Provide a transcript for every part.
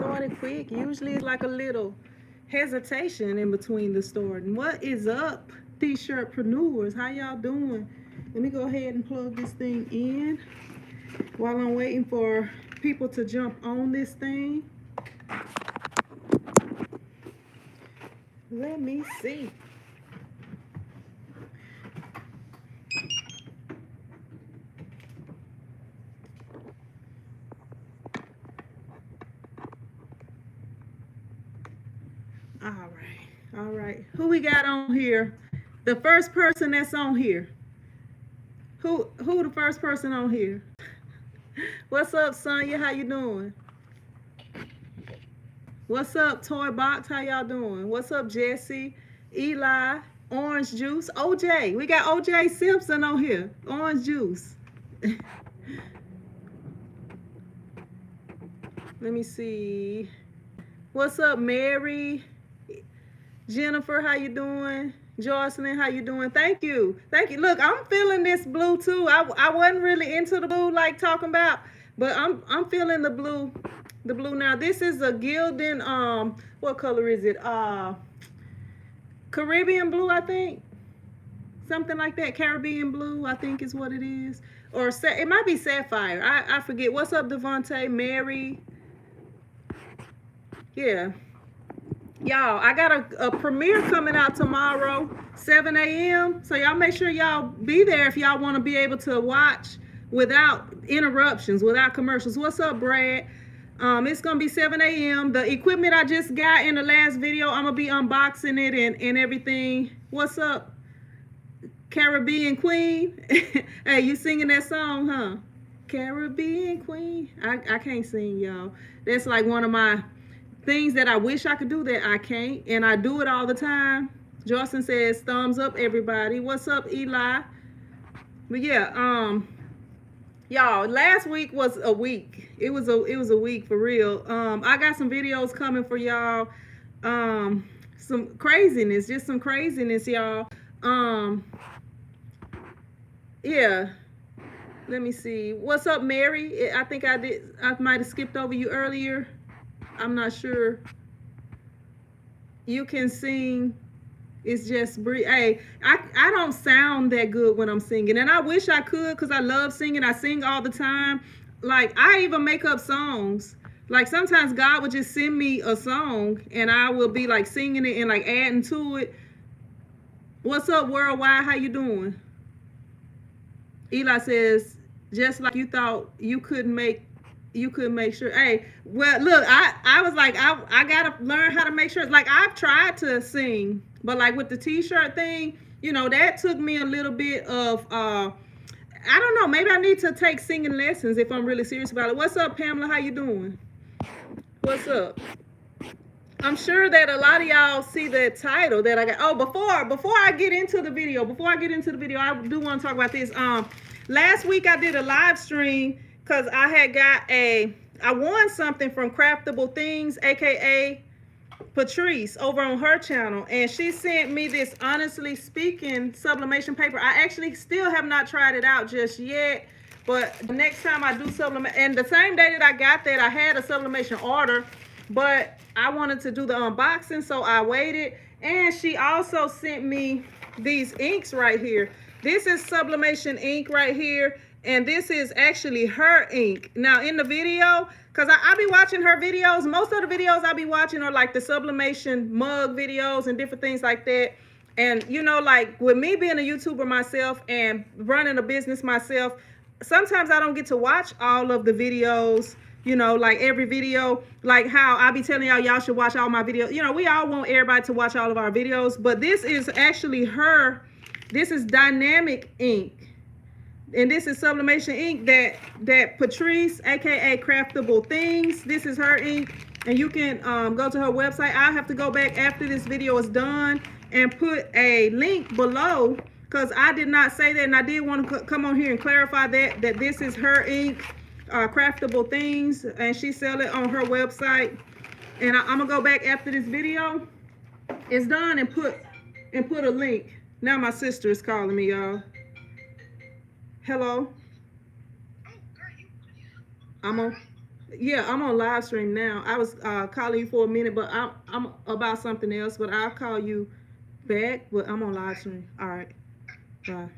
started quick. Usually it's like a little hesitation in between the starting. What is up, T-shirtpreneurs? How y'all doing? Let me go ahead and plug this thing in while I'm waiting for people to jump on this thing. Let me see. All right. Who we got on here? The first person that's on here. Who the first person on here? What's up, Sonya? How you doing? What's up, Toy Box? How y'all doing? What's up, Jesse? Eli? Orange Juice? OJ. We got OJ Simpson on here. Orange Juice. Let me see. What's up, Mary? Jennifer, how you doing? Jocelyn, how you doing? Thank you. Look, I'm feeling this blue too. I wasn't really into the blue like talking about, but I'm feeling the blue now. This is a Gildan, what color is it? Caribbean blue, I think. Something like that. Caribbean blue, I think is what it is. Or it might be sapphire. I forget. What's up, Devontae? Mary? Yeah. Y'all, I got a premiere coming out tomorrow, 7 a.m. So y'all make sure y'all be there if y'all want to be able to watch without interruptions, without commercials. What's up, Brad? It's going to be 7 a.m. The equipment I just got in the last video, I'm going to be unboxing it and everything. What's up, Caribbean Queen? Hey, you singing that song, huh? Caribbean Queen. I can't sing, y'all. That's like one of my things that I wish I could do that I can't, and I do it all the time. Justin says thumbs up, everybody. What's up, Eli? But yeah, y'all, last week was a week. It was a week for real. I got some videos coming for y'all. Some craziness, just some craziness, y'all. Yeah. Let me see. What's up, Mary? I think I might have skipped over you earlier. I'm not sure. You can sing. It's just breathe. Hey, I don't sound that good when I'm singing, and I wish I could because I love singing. I sing all the time. Like, I even make up songs. Like, sometimes God would just send me a song and I will be like singing it and like adding to it. What's up, Worldwide? How you doing? Eli says, just like you thought you couldn't make sure. Hey, well, look, I was like, I gotta learn how to make sure. Like, I've tried to sing, but like with the t-shirt thing, you know, that took me a little bit of I don't know, maybe I need to take singing lessons if I'm really serious about it. What's up, Pamela? How you doing? What's up? I'm sure that a lot of y'all see the title that I got. Oh, before I get into the video, I do want to talk about this. Last week I did a live stream because I won something from Craftable Things, aka Patrice, over on her channel, and she sent me this Honestly Speaking sublimation paper. I actually still have not tried it out just yet, but the next time I do sublimation, and the same day that I got that, I had a sublimation order, but I wanted to do the unboxing, so I waited. And she also sent me these inks right here. This is sublimation ink right here. And this is actually her ink. Now in the video, because I be watching her videos, most of the videos I be watching are like the sublimation mug videos and different things like that. And you know, like with me being a YouTuber myself and running a business myself, sometimes I don't get to watch all of the videos, you know, like every video, like how I be telling y'all should watch all my videos. You know, we all want everybody to watch all of our videos, but this is actually her. This is dynamic ink. And this is sublimation ink that Patrice, aka Craftable Things, this is her ink. And you can go to her website. I'll have to go back after this video is done and put a link below, because I did not say that, and I did want to come on here and clarify that this is her ink, Craftable Things, and she sell it on her website. And I'm gonna go back after this video is done and put a link. Now my sister is calling me, y'all. Hello. I'm on. Yeah, I'm on live stream now. I was calling you for a minute, but I'm about something else. But I'll call you back. But I'm on live stream. All right. Bye.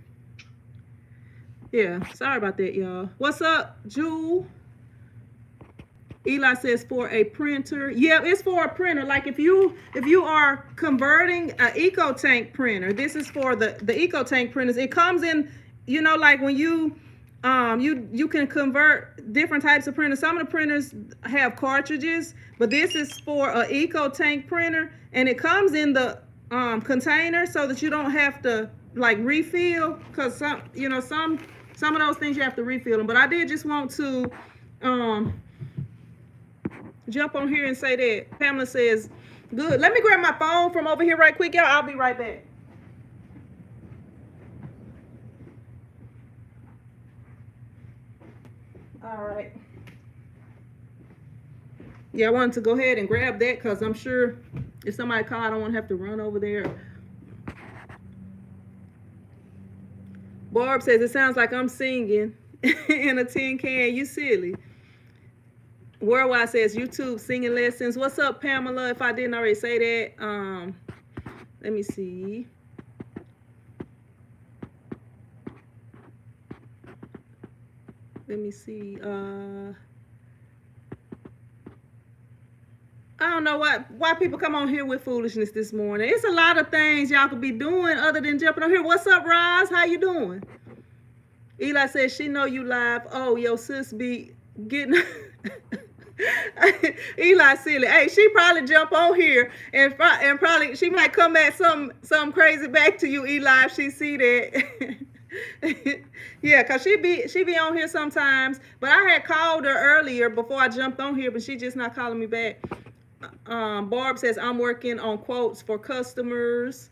Yeah. Sorry about that, y'all. What's up, Jewel? Eli says for a printer. Yeah, it's for a printer. Like if you are converting an eco tank printer, this is for the eco tank printers. It comes in, you know, like when you can convert different types of printers. Some of the printers have cartridges, but this is for an eco tank printer, and it comes in the container so that you don't have to like refill, because some of those things you have to refill them. But I did just want to jump on here and say that Pamela says, good. Let me grab my phone from over here right quick, y'all. I'll be right back. All right. Yeah, I wanted to go ahead and grab that because I'm sure if somebody called, I don't want to have to run over there. Barb says, it sounds like I'm singing in a tin can. You silly. Worldwide says, YouTube singing lessons. What's up, Pamela? If I didn't already say that. Let me see. Let me see. I don't know why people come on here with foolishness this morning. It's a lot of things y'all could be doing other than jumping on here. What's up, Roz? How you doing? Eli says she know you live. Oh, your sis be getting... Eli silly. Hey, she probably jump on here and probably she might come back some crazy back to you, Eli, if she see that. Yeah, cause she be on here sometimes. But I had called her earlier before I jumped on here, but she just not calling me back. Barb says I'm working on quotes for customers.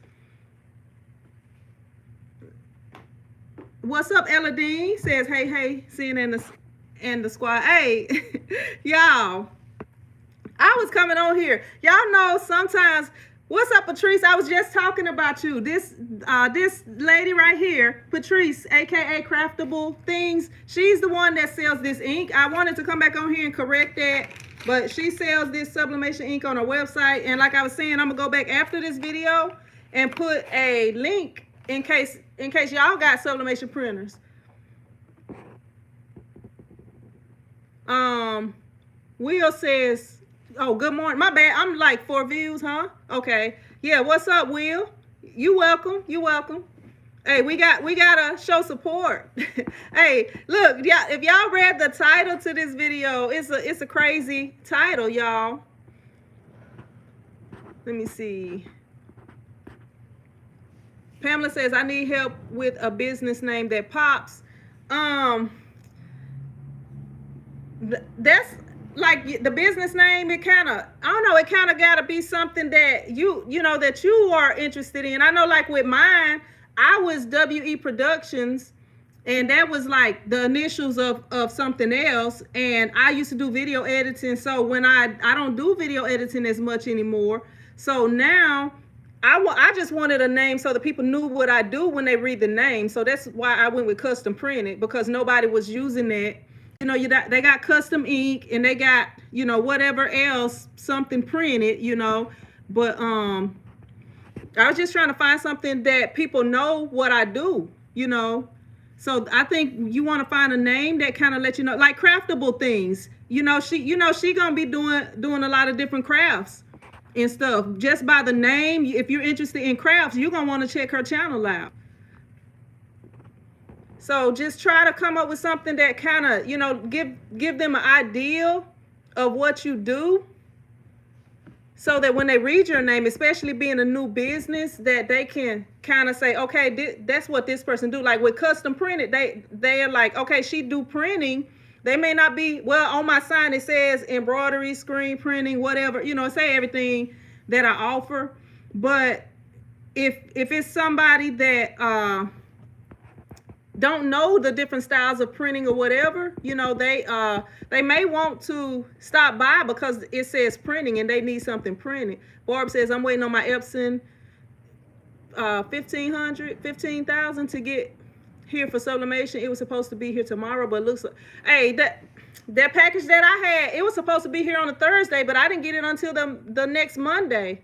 What's up, Eladine? Says hey, seeing in the squad. Hey, y'all, I was coming on here. Y'all know sometimes. What's up, Patrice? I was just talking about you. This lady right here, Patrice, aka Craftable Things. She's the one that sells this ink. I wanted to come back on here and correct that, but she sells this sublimation ink on her website. And like I was saying, I'm gonna go back after this video and put a link in case y'all got sublimation printers. Will says, oh, good morning. My bad. I'm like 4 views, huh? Okay. Yeah, what's up, Will? You welcome. You welcome. Hey, we gotta show support. Hey, look, yeah, if y'all read the title to this video, it's a crazy title, y'all. Let me see. Pamela says, I need help with a business name that pops. That's like the business name. It kind of, I don't know, it kind of got to be something that you know that you are interested in. I know, like with mine, I was WE Productions, and that was like the initials of something else. And I used to do video editing. So when I don't do video editing as much anymore. So now I just wanted a name so that people knew what I do when they read the name. So that's why I went with custom printed, because nobody was using that. You know, they got custom ink and they got, you know, whatever else, something printed, you know. But I was just trying to find something that people know what I do, you know. So I think you want to find a name that kind of let you know, like Craftable Things. You know, she gonna be doing a lot of different crafts and stuff. Just by the name, if you're interested in crafts, you're gonna want to check her channel out. So just try to come up with something that kind of, you know, give them an idea of what you do, so that when they read your name, especially being a new business, that they can kind of say, okay, that's what this person do. Like with custom printed, they are like, okay, she do printing. They may not be, well, on my sign it says embroidery, screen printing, whatever, you know, say everything that I offer. But if it's somebody that don't know the different styles of printing or whatever, you know, they may want to stop by because it says printing and they need something printed. Barb says, I'm waiting on my Epson 15,000 to get here for sublimation. It was supposed to be here tomorrow, but it looks like, hey, that package that I had, it was supposed to be here on a Thursday, but I didn't get it until the next Monday.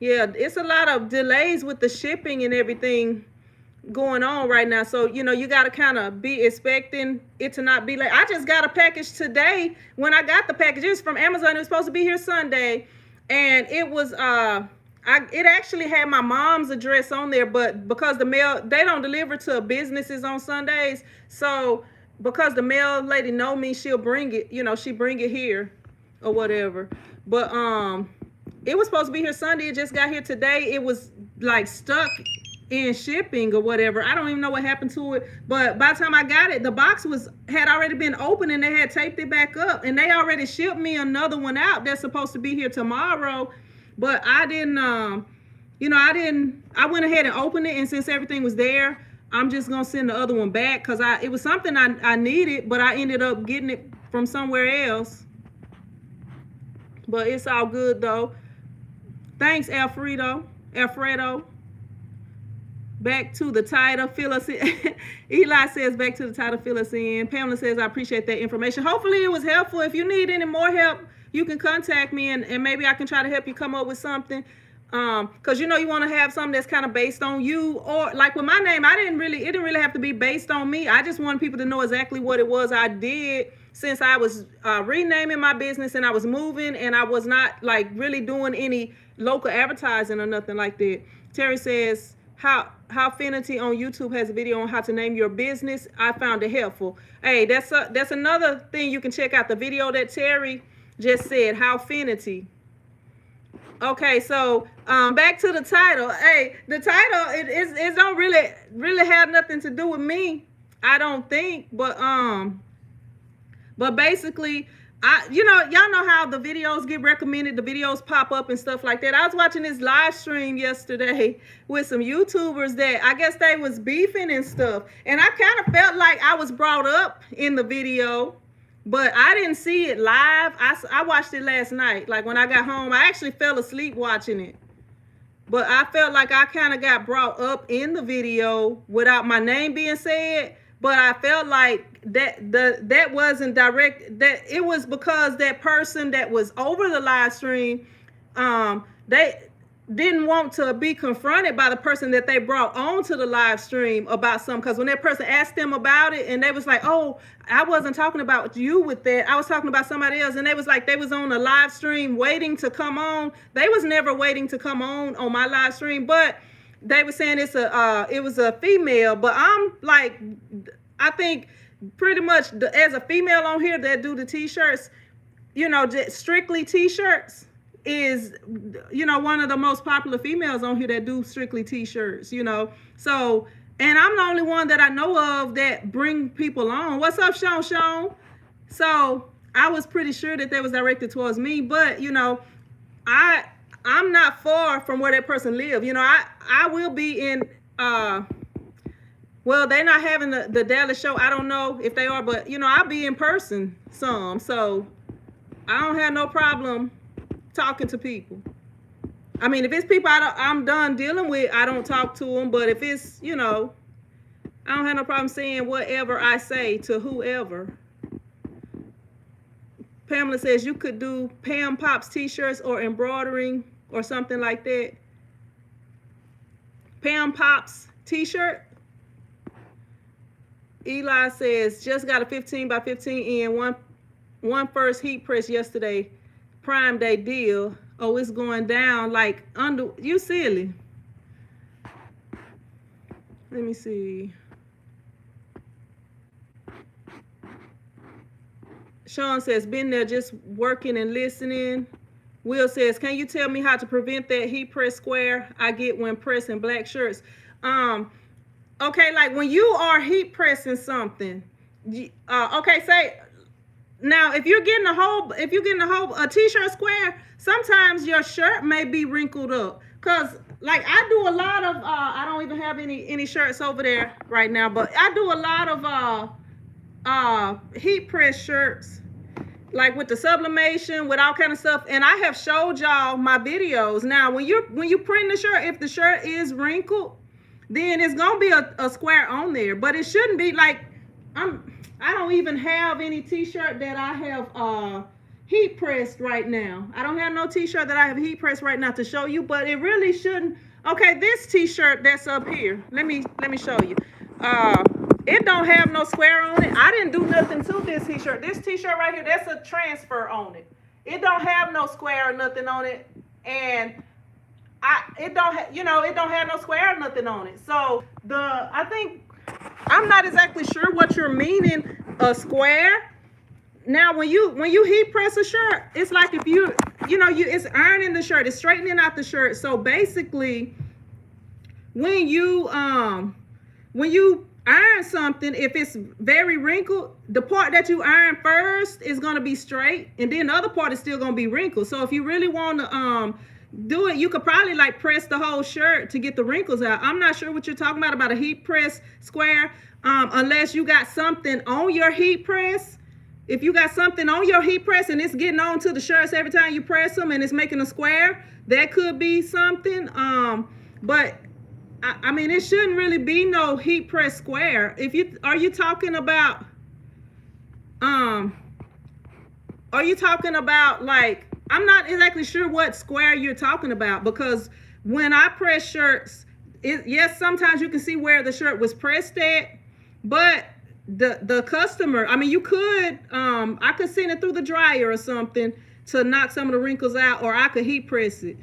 Yeah, it's a lot of delays with the shipping and everything going on right now. So, you know, you got to kind of be expecting it to not be late. I just got a package today. When I got the package, it was from Amazon. It was supposed to be here Sunday. And it was, it actually had my mom's address on there, but because the mail, they don't deliver to businesses on Sundays. So because the mail lady know me, she'll bring it, you know, she bring it here or whatever. But, it was supposed to be here Sunday. It just got here today. It was like stuck in shipping or whatever. I don't even know what happened to it. But by the time I got it, the box had already been opened and they had taped it back up. And they already shipped me another one out that's supposed to be here tomorrow. But I didn't, you know, I went ahead and opened it. And since everything was there, I'm just going to send the other one back because it was something I needed, but I ended up getting it from somewhere else. But it's all good though. Thanks, Alfredo. Back to the title, fill us in. Eli says, back to the title, fill us in. Pamela says, I appreciate that information. Hopefully it was helpful. If you need any more help, you can contact me and maybe I can try to help you come up with something. Because you know you want to have something that's kind of based on you. Or like with my name, it didn't really have to be based on me. I just wanted people to know exactly what it was I did since I was renaming my business and I was moving and I was not like really doing any local advertising or nothing like that. Terry says, how Finity on YouTube has a video on how to name your business. I found it helpful. Hey, that's another thing you can check out, the video that Terry just said, how Finity. Okay, so back to the title. Hey, the title it don't really have nothing to do with me, I don't think, but basically, you know, y'all know how the videos get recommended, the videos pop up and stuff like that. I was watching this live stream yesterday with some YouTubers that I guess they was beefing and stuff. And I kind of felt like I was brought up in the video, but I didn't see it live. I watched it last night. Like when I got home, I actually fell asleep watching it. But I felt like I kind of got brought up in the video without my name being said. But I felt like that wasn't direct, that it was because that person that was over the live stream, they didn't want to be confronted by the person that they brought onto the live stream about something. Because when that person asked them about it and they was like, oh, I wasn't talking about you with that, I was talking about somebody else. And they was like, they was on the live stream waiting to come on. They was never waiting to come on my live stream, but they were saying it was a female. But I'm like, I think pretty much as a female on here that do the t-shirts, you know, strictly t-shirts is, you know, one of the most popular females on here that do strictly t-shirts, you know. So, and I'm the only one that I know of that bring people on. What's up, Sean? So I was pretty sure that was directed towards me, but you know, I'm not far from where that person live. You know, I will be in, well, they're not having the Dallas show. I don't know if they are, but you know, I'll be in person some. So I don't have no problem talking to people. I mean, if it's people I'm done dealing with, I don't talk to them. But if it's, you know, I don't have no problem saying whatever I say to whoever. Pamela says you could do Pam Pops t-shirts or embroidering or something like that. Pam Pops t-shirt. Eli says just got a 15 by 15 in one first heat press yesterday. Prime Day deal. Oh, it's going down like under, you silly. Let me see. Sean says, been there just working and listening. Will says, can you tell me how to prevent that heat press square I get when pressing black shirts? Okay, like when you are heat pressing something, okay, say, now if you're getting a t-shirt square, sometimes your shirt may be wrinkled up. Cause like I do a lot of, I don't even have any shirts over there right now, but I do a lot of heat press shirts, like with the sublimation, with all kind of stuff. And I have showed y'all my videos. Now, when you print the shirt, if the shirt is wrinkled, then it's gonna be a square on there. But it shouldn't be like, I I don't even have any t-shirt that I have heat pressed right now. I don't have no t-shirt that I have heat pressed right now to show you, but it really shouldn't. Okay, this t-shirt that's up here. Let me show you. It don't have no square on it. I didn't do nothing to this t-shirt. This t-shirt right here, that's a transfer on it. It don't have no square or nothing on it, and it don't have no square or nothing on it. So I think I'm not exactly sure what you're meaning, a square. Now when you heat press a shirt, it's like if it's ironing the shirt, it's straightening out the shirt. So basically when you iron something, if it's very wrinkled, the part that you iron first is going to be straight, and then the other part is still going to be wrinkled. So if you really want to do it, you could probably like press the whole shirt to get the wrinkles out. I'm not sure what you're talking about a heat press square, unless you got something on your heat press. If you got something on your heat press and it's getting on to the shirts every time you press them and it's making a square, that could be something. But I mean, it shouldn't really be no heat press square. Are you talking about like, I'm not exactly sure what square you're talking about, because when I press shirts, yes, sometimes you can see where the shirt was pressed at, but the customer, I mean, you could I could send it through the dryer or something to knock some of the wrinkles out, or I could heat press it.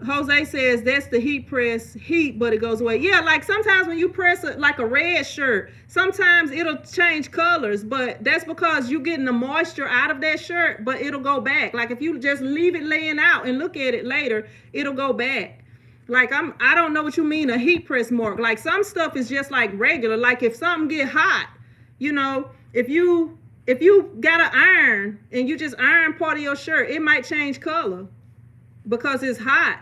Jose says that's the heat press heat, but it goes away. Yeah, like sometimes when you press like a red shirt, sometimes it'll change colors, but that's because you're getting the moisture out of that shirt, but it'll go back. Like if you just leave it laying out and look at it later, it'll go back. Like I don't know what you mean, a heat press mark. Like some stuff is just like regular. Like if something get hot, if you got an iron and you just iron part of your shirt, it might change color because it's hot.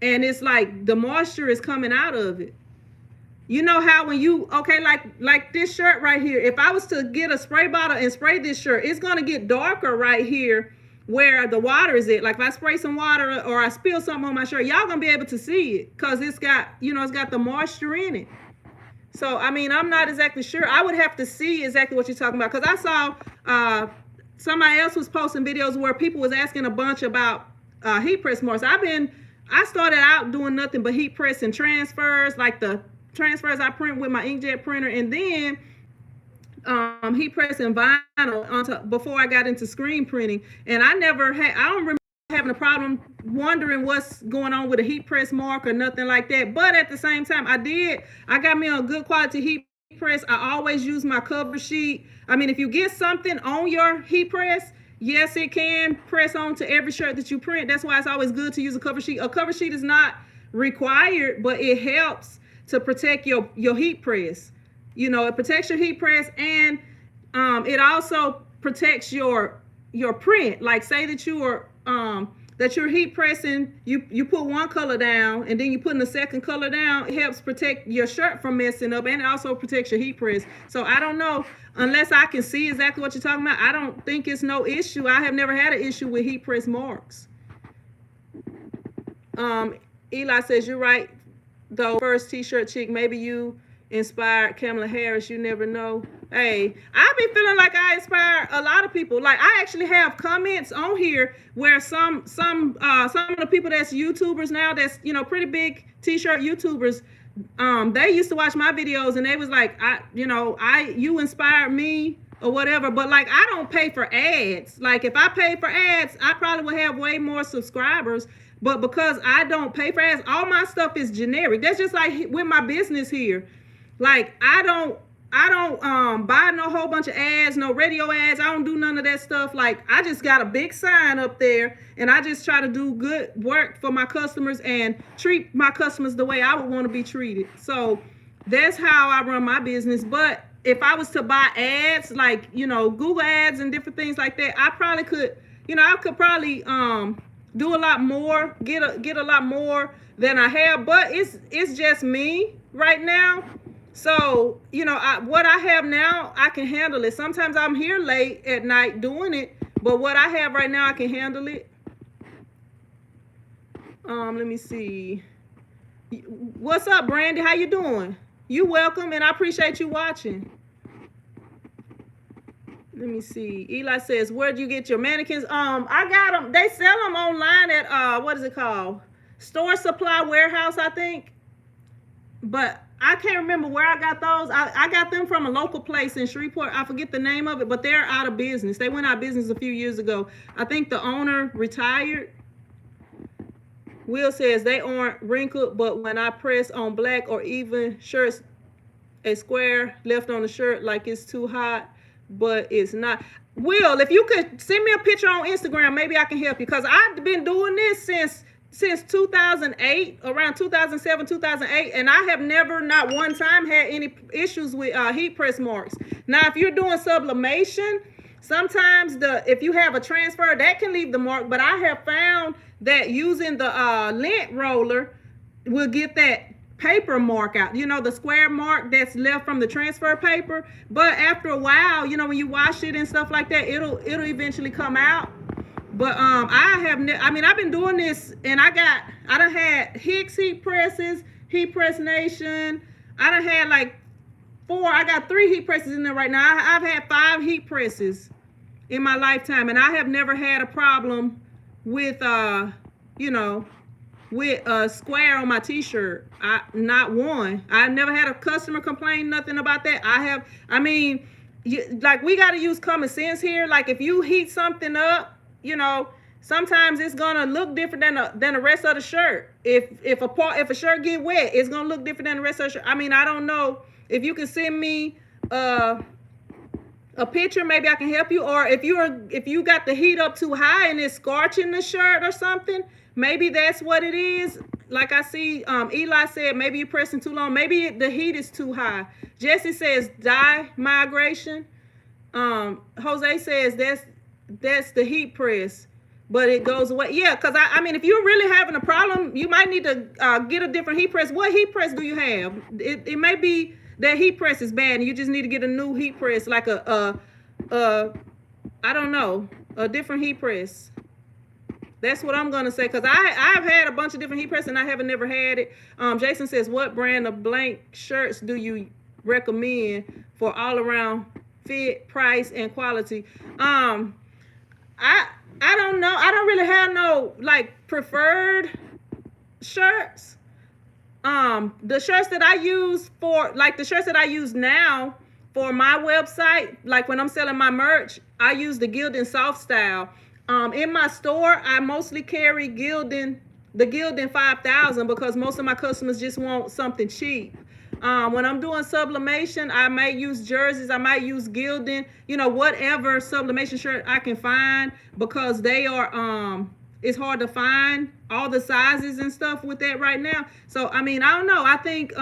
And it's like the moisture is coming out of it. You know how when like this shirt right here, if I was to get a spray bottle and spray this shirt, it's going to get darker right here where the water is at. Like if I spray some water or I spill something on my shirt, y'all going to be able to see it because it's got the moisture in it. So, I mean, I'm not exactly sure. I would have to see exactly what you're talking about, because I saw somebody else was posting videos where people was asking a bunch about heat press marks. I started out doing nothing but heat press and transfers, like the transfers I print with my inkjet printer, and then heat press and vinyl before I got into screen printing. And I don't remember having a problem wondering what's going on with a heat press mark or nothing like that. But at the same time, I got me a good quality heat press. I always use my cover sheet. I mean, if you get something on your heat press, yes, it can press on to every shirt that you print. That's why it's always good to use a cover sheet. A cover sheet is not required, but it helps to protect your heat press. It protects your heat press, and it also protects your print. Like say that you're heat pressing, you put one color down and then you put in the second color down. It helps protect your shirt from messing up, and it also protects your heat press. So I don't know, unless I can see exactly what you're talking about, I don't think it's no issue. I have never had an issue with heat press marks. Eli says, you're right though, first t-shirt chick, maybe you inspired Kamala Harris, you never know. Hey, I be feeling like I inspire a lot of people. Like I actually have comments on here where some of the people that's YouTubers now, that's pretty big t-shirt YouTubers, they used to watch my videos and they was like, you inspired me or whatever. But like I don't pay for ads. Like if I paid for ads, I probably would have way more subscribers. But because I don't pay for ads, all my stuff is generic. That's just like with my business here. Like I don't buy no whole bunch of ads, no radio ads. I don't do none of that stuff. Like I just got a big sign up there, and I just try to do good work for my customers and treat my customers the way I would want to be treated. So that's how I run my business. But if I was to buy ads, like Google ads and different things like that, I probably could, I could probably do a lot more, get a lot more than I have. But it's just me right now. So, what I have now, I can handle it. Sometimes I'm here late at night doing it, but what I have right now, I can handle it. Let me see. What's up, Brandy? How you doing? You welcome, and I appreciate you watching. Let me see. Eli says, where'd you get your mannequins? I got them. They sell them online at what is it called? Store Supply Warehouse, I think. But I can't remember where I got those. I got them from a local place in Shreveport. I forget the name of it, but they're out of business. They went out of business a few years ago. I think the owner retired. Will says they aren't wrinkled, but when I press on black or even shirts, a square left on the shirt like it's too hot, but it's not. Will, if you could send me a picture on Instagram, maybe I can help you, because I've been doing this since 2008, around 2007, 2008, and I have never, not one time, had any issues with heat press marks. Now, if you're doing sublimation, sometimes if you have a transfer, that can leave the mark, but I have found that using the lint roller will get that paper mark out, you know, the square mark that's left from the transfer paper. But after a while, you know, when you wash it and stuff like that, it'll eventually come out. But I've been doing this, and I done had Hicks heat presses, Heat Press Nation. I done had like 4. I got 3 heat presses in there right now. I've had 5 heat presses in my lifetime, and I have never had a problem with with a square on my t-shirt. Not one. I've never had a customer complain nothing about that. Like, we got to use common sense here. Like, if you heat something up, you know, sometimes it's gonna look different than the rest of the shirt. If a shirt get wet, it's gonna look different than the rest of the shirt. I don't know if you can send me a picture, maybe I can help you. Or if you got the heat up too high and it's scorching the shirt or something, maybe that's what it is. Like I see Eli said, maybe you're pressing too long. Maybe the heat is too high. Jesse says dye migration. Jose says that's the heat press, but it goes away. Yeah, because if you're really having a problem, you might need to get a different heat press. What heat press do you have? It may be that heat press is bad and you just need to get a new heat press, like a different heat press. That's what I'm gonna say, because I've had a bunch of different heat press and I haven't never had it. Jason says, what brand of blank shirts do you recommend for all around fit, price, and quality? I don't know. I don't really have no like preferred shirts. The shirts that I use the shirts that I use now for my website, like when I'm selling my merch, I use the Gildan Soft Style. In my store, I mostly carry the Gildan 5000, because most of my customers just want something cheap. When I'm doing sublimation, I might use jerseys, I might use Gildan, whatever sublimation shirt I can find, because they are, it's hard to find all the sizes and stuff with that right now. So, I don't know. I think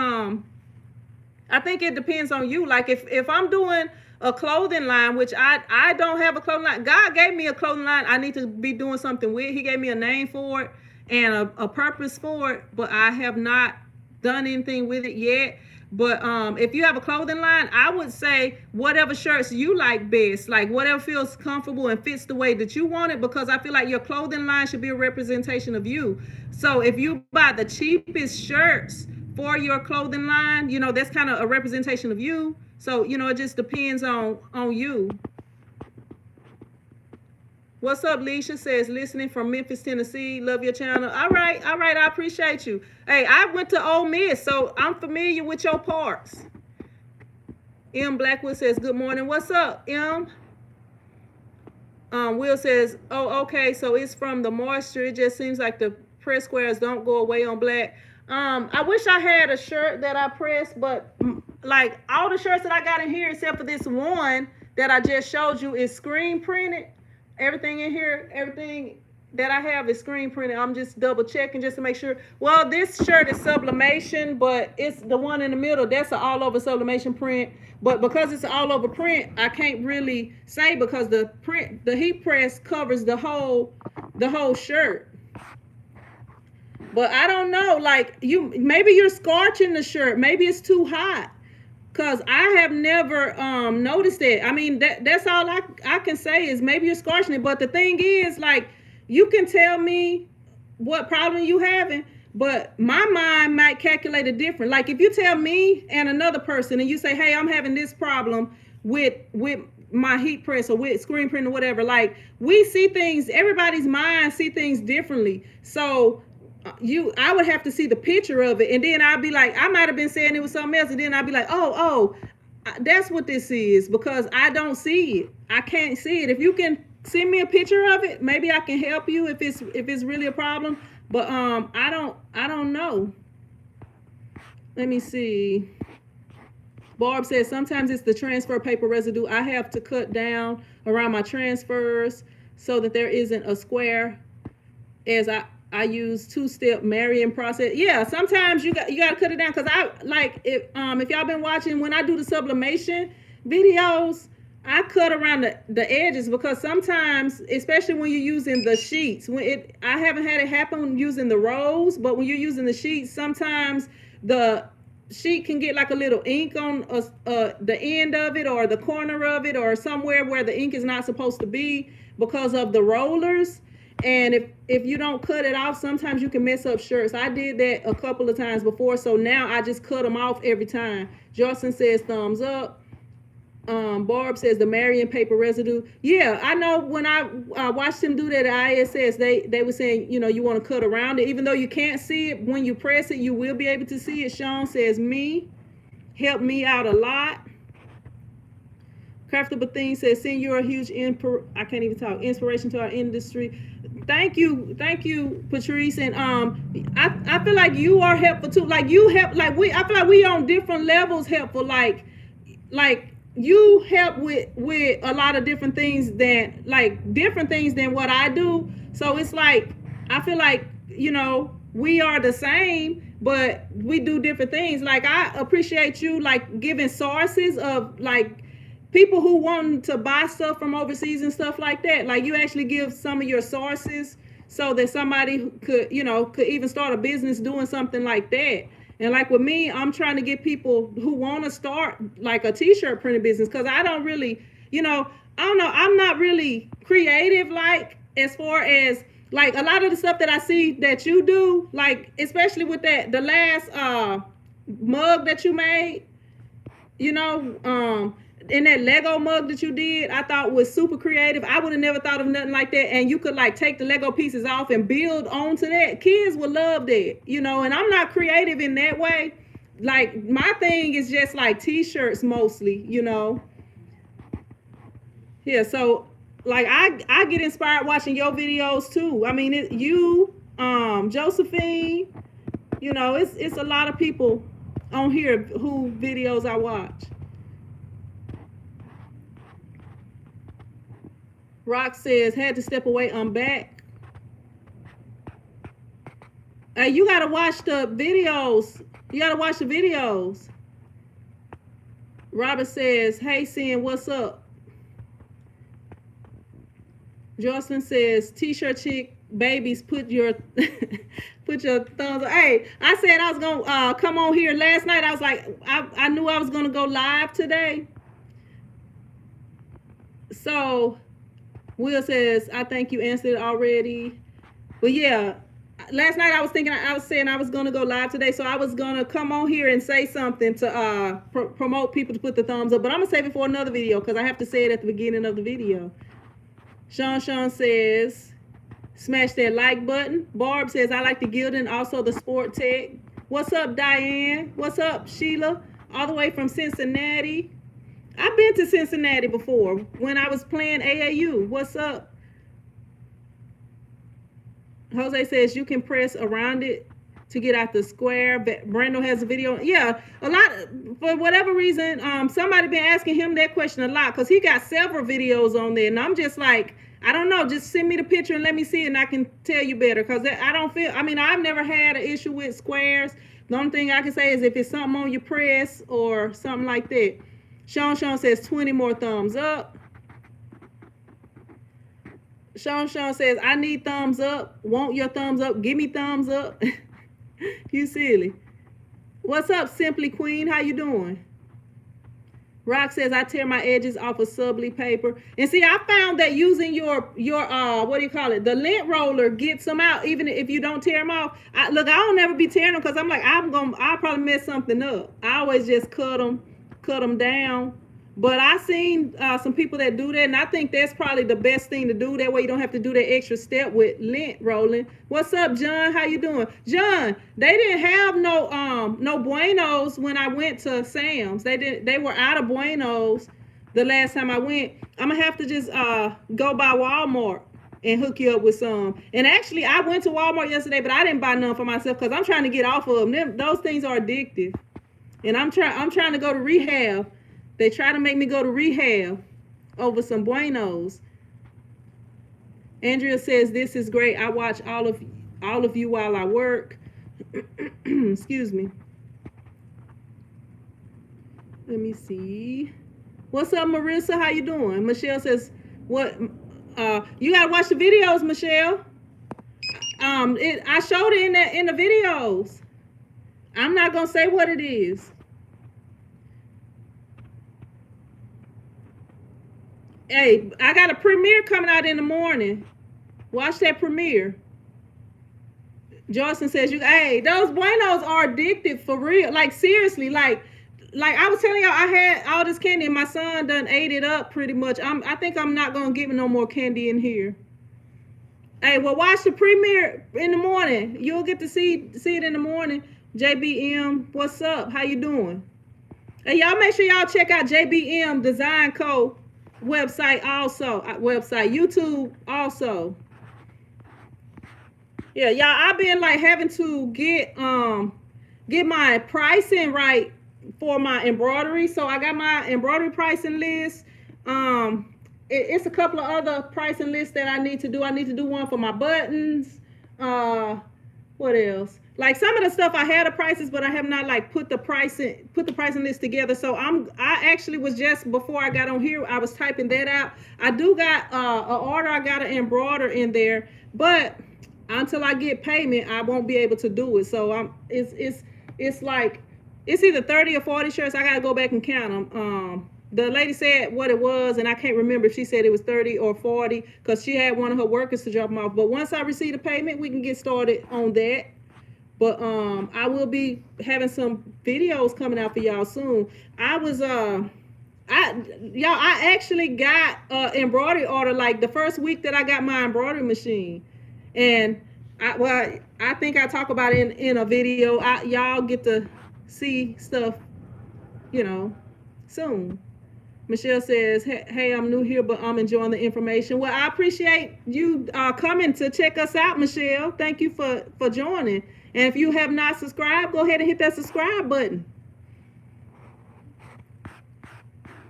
it depends on you. Like, if I'm doing a clothing line, which I don't have a clothing line. God gave me a clothing line I need to be doing something with. He gave me a name for it and a purpose for it, but I have not done anything with it yet. But if you have a clothing line, I would say whatever shirts you like best, like whatever feels comfortable and fits the way that you want it, because I feel like your clothing line should be a representation of you. So if you buy the cheapest shirts for your clothing line, that's kind of a representation of you. So, it just depends on you. What's up, Leisha? Says, listening from Memphis, Tennessee. Love your channel. All right. I appreciate you. Hey, I went to Ole Miss, so I'm familiar with your parts. M. Blackwood says, good morning. What's up, M? Will says, oh, okay, so it's from the moisture. It just seems like the press squares don't go away on black. I wish I had a shirt that I pressed, but like all the shirts that I got in here, except for this one that I just showed you, is screen printed. Everything in here, everything that I have is screen printed. I'm just double checking just to make sure. Well, this shirt is sublimation, but it's the one in the middle. That's an all over sublimation print. But because it's an all over print, I can't really say, because the heat press covers the whole shirt. But I don't know, like maybe you're scorching the shirt. Maybe it's too hot. Because I have never noticed it. That's all I can say is maybe you're scorching it. But the thing is, like, you can tell me what problem you having, but my mind might calculate it different. Like, if you tell me and another person and you say, hey, I'm having this problem with my heat press or with screen print or whatever. Like, we see things, everybody's mind see things differently. So I would have to see the picture of it, and then I'd be like, I might have been saying it was something else, and then I'd be like, oh, that's what this is, because I don't see it. I can't see it. If you can send me a picture of it, maybe I can help you if it's really a problem. But I don't know. Let me see. Barb says sometimes it's the transfer paper residue. I have to cut down around my transfers so that there isn't a square, as I use two-step marrying process. Yeah, sometimes you got to cut it down, because I like if y'all been watching when I do the sublimation videos, I cut around the edges, because sometimes, especially when you're using the sheets, I haven't had it happen using the rolls, but when you're using the sheets, sometimes the sheet can get like a little ink on the end of it, or the corner of it, or somewhere where the ink is not supposed to be, because of the rollers. And if you don't cut it off, sometimes you can mess up shirts. I did that a couple of times before, so now I just cut them off every time. Justin says thumbs up. Barb says the Marion paper residue. Yeah, I know when I watched them do that at ISS, they were saying, you want to cut around it. Even though you can't see it, when you press it, you will be able to see it. Sean says helped me out a lot. Craftable Thing says, send you a huge inspiration to our industry. Thank you, Patrice. And I feel like you are helpful too. Like, you help, I feel like we on different levels helpful. Like you help with a lot of different things than what I do. So it's like, I feel like, we are the same, but we do different things. Like, I appreciate you like giving sources of like people who want to buy stuff from overseas and stuff like that. Like, you actually give some of your sources so that somebody could even start a business doing something like that. And like with me, I'm trying to get people who want to start like a t-shirt printing business, because I don't really, I don't know, I'm not really creative, like, as far as like a lot of the stuff that I see that you do, like especially with the last mug that you made, in that Lego mug that you did, I thought was super creative. I would have never thought of nothing like that. And you could like take the Lego pieces off and build onto that. Kids would love that, and I'm not creative in that way. Like, my thing is just like t-shirts mostly, Yeah, so like I get inspired watching your videos too. I mean, Josephine, it's a lot of people on here who videos I watch. Rock says, had to step away, I'm back. You gotta watch the videos. Robert says, hey, Sin, what's up? Jocelyn says, TshirtChick babies, put your thumbs up. Hey, I said I was gonna come on here last night. I was like, I knew I was gonna go live today. So Will says, I think you answered it already. But yeah, last night I was saying I was going to go live today. So I was going to come on here and say something to promote people to put the thumbs up. But I'm going to save it for another video, because I have to say it at the beginning of the video. Sean says, smash that like button. Barb says, I like the gilding, also the sport tech. What's up, Diane? What's up, Sheila? All the way from Cincinnati. I've been to Cincinnati before when I was playing AAU. What's up? Jose says you can press around it to get out the square. Brando has a video. Yeah, a lot, for whatever reason, somebody been asking him that question a lot, because he got several videos on there. And I'm just like, I don't know, just send me the picture and let me see it, and I can tell you better. Because I've never had an issue with squares. The only thing I can say is if it's something on your press or something like that. Sean says 20 more thumbs up. Sean says, I need thumbs up. Want your thumbs up? Give me thumbs up. You silly. What's up, Simply Queen? How you doing? Rock says, I tear my edges off of Subli paper. And see, I found that using your what do you call it? The lint roller gets them out, even if you don't tear them off. I don't never be tearing them, because I'm like, I'll probably mess something up. I always just cut them down. But I seen some people that do that, and I think that's probably the best thing to do. That way you don't have to do that extra step with lint rolling. What's up, John? How you doing? John, they didn't have no Buenos when I went to Sam's. They were out of Buenos the last time I went. I'm gonna have to just go by Walmart and hook you up with some. And actually, I went to Walmart yesterday, but I didn't buy none for myself because I'm trying to get off of them. Those things are addictive, and I'm trying to go to rehab. They try to make me go to rehab over some Buenos. Andrea says this is great. I watch all of you while I work. Excuse me. Let me see. What's up, Marissa? How you doing? Michelle says, "What? You gotta watch the videos, Michelle. I showed it in the videos. I'm not gonna say what it is." Hey, I got a premiere coming out in the morning. Watch that premiere. Jocelyn says, hey, those Buenos are addictive for real. Like, seriously, like I was telling y'all, I had all this candy and my son done ate it up pretty much. I think I'm not going to give him no more candy in here. Hey, well, watch the premiere in the morning. You'll get to see it in the morning. JBM, what's up? How you doing? Hey, y'all make sure y'all check out JBM Design Co. website also, YouTube also. Yeah, y'all, I've been like having to get my pricing right for my embroidery. So I got my embroidery pricing list. It's a couple of other pricing lists that I need to do. I need to do one for my buttons. What else? Like some of the stuff I had the prices, but I have not like put the pricing list together. So I actually was just before I got on here, I was typing that out. I do got an order I got to embroider in there, but until I get payment, I won't be able to do it. So it's like it's either 30 or 40 shirts. I gotta go back and count them. The lady said what it was, and I can't remember if she said it was 30 or 40 because she had one of her workers to drop them off. But once I receive the payment, we can get started on that. But I will be having some videos coming out for y'all soon. I actually got an embroidery order like the first week that I got my embroidery machine. And I think I talk about it in a video. Y'all get to see stuff, soon. Michelle says, hey, I'm new here, but I'm enjoying the information. Well, I appreciate you coming to check us out, Michelle. Thank you for joining. And if you have not subscribed, go ahead and hit that subscribe button.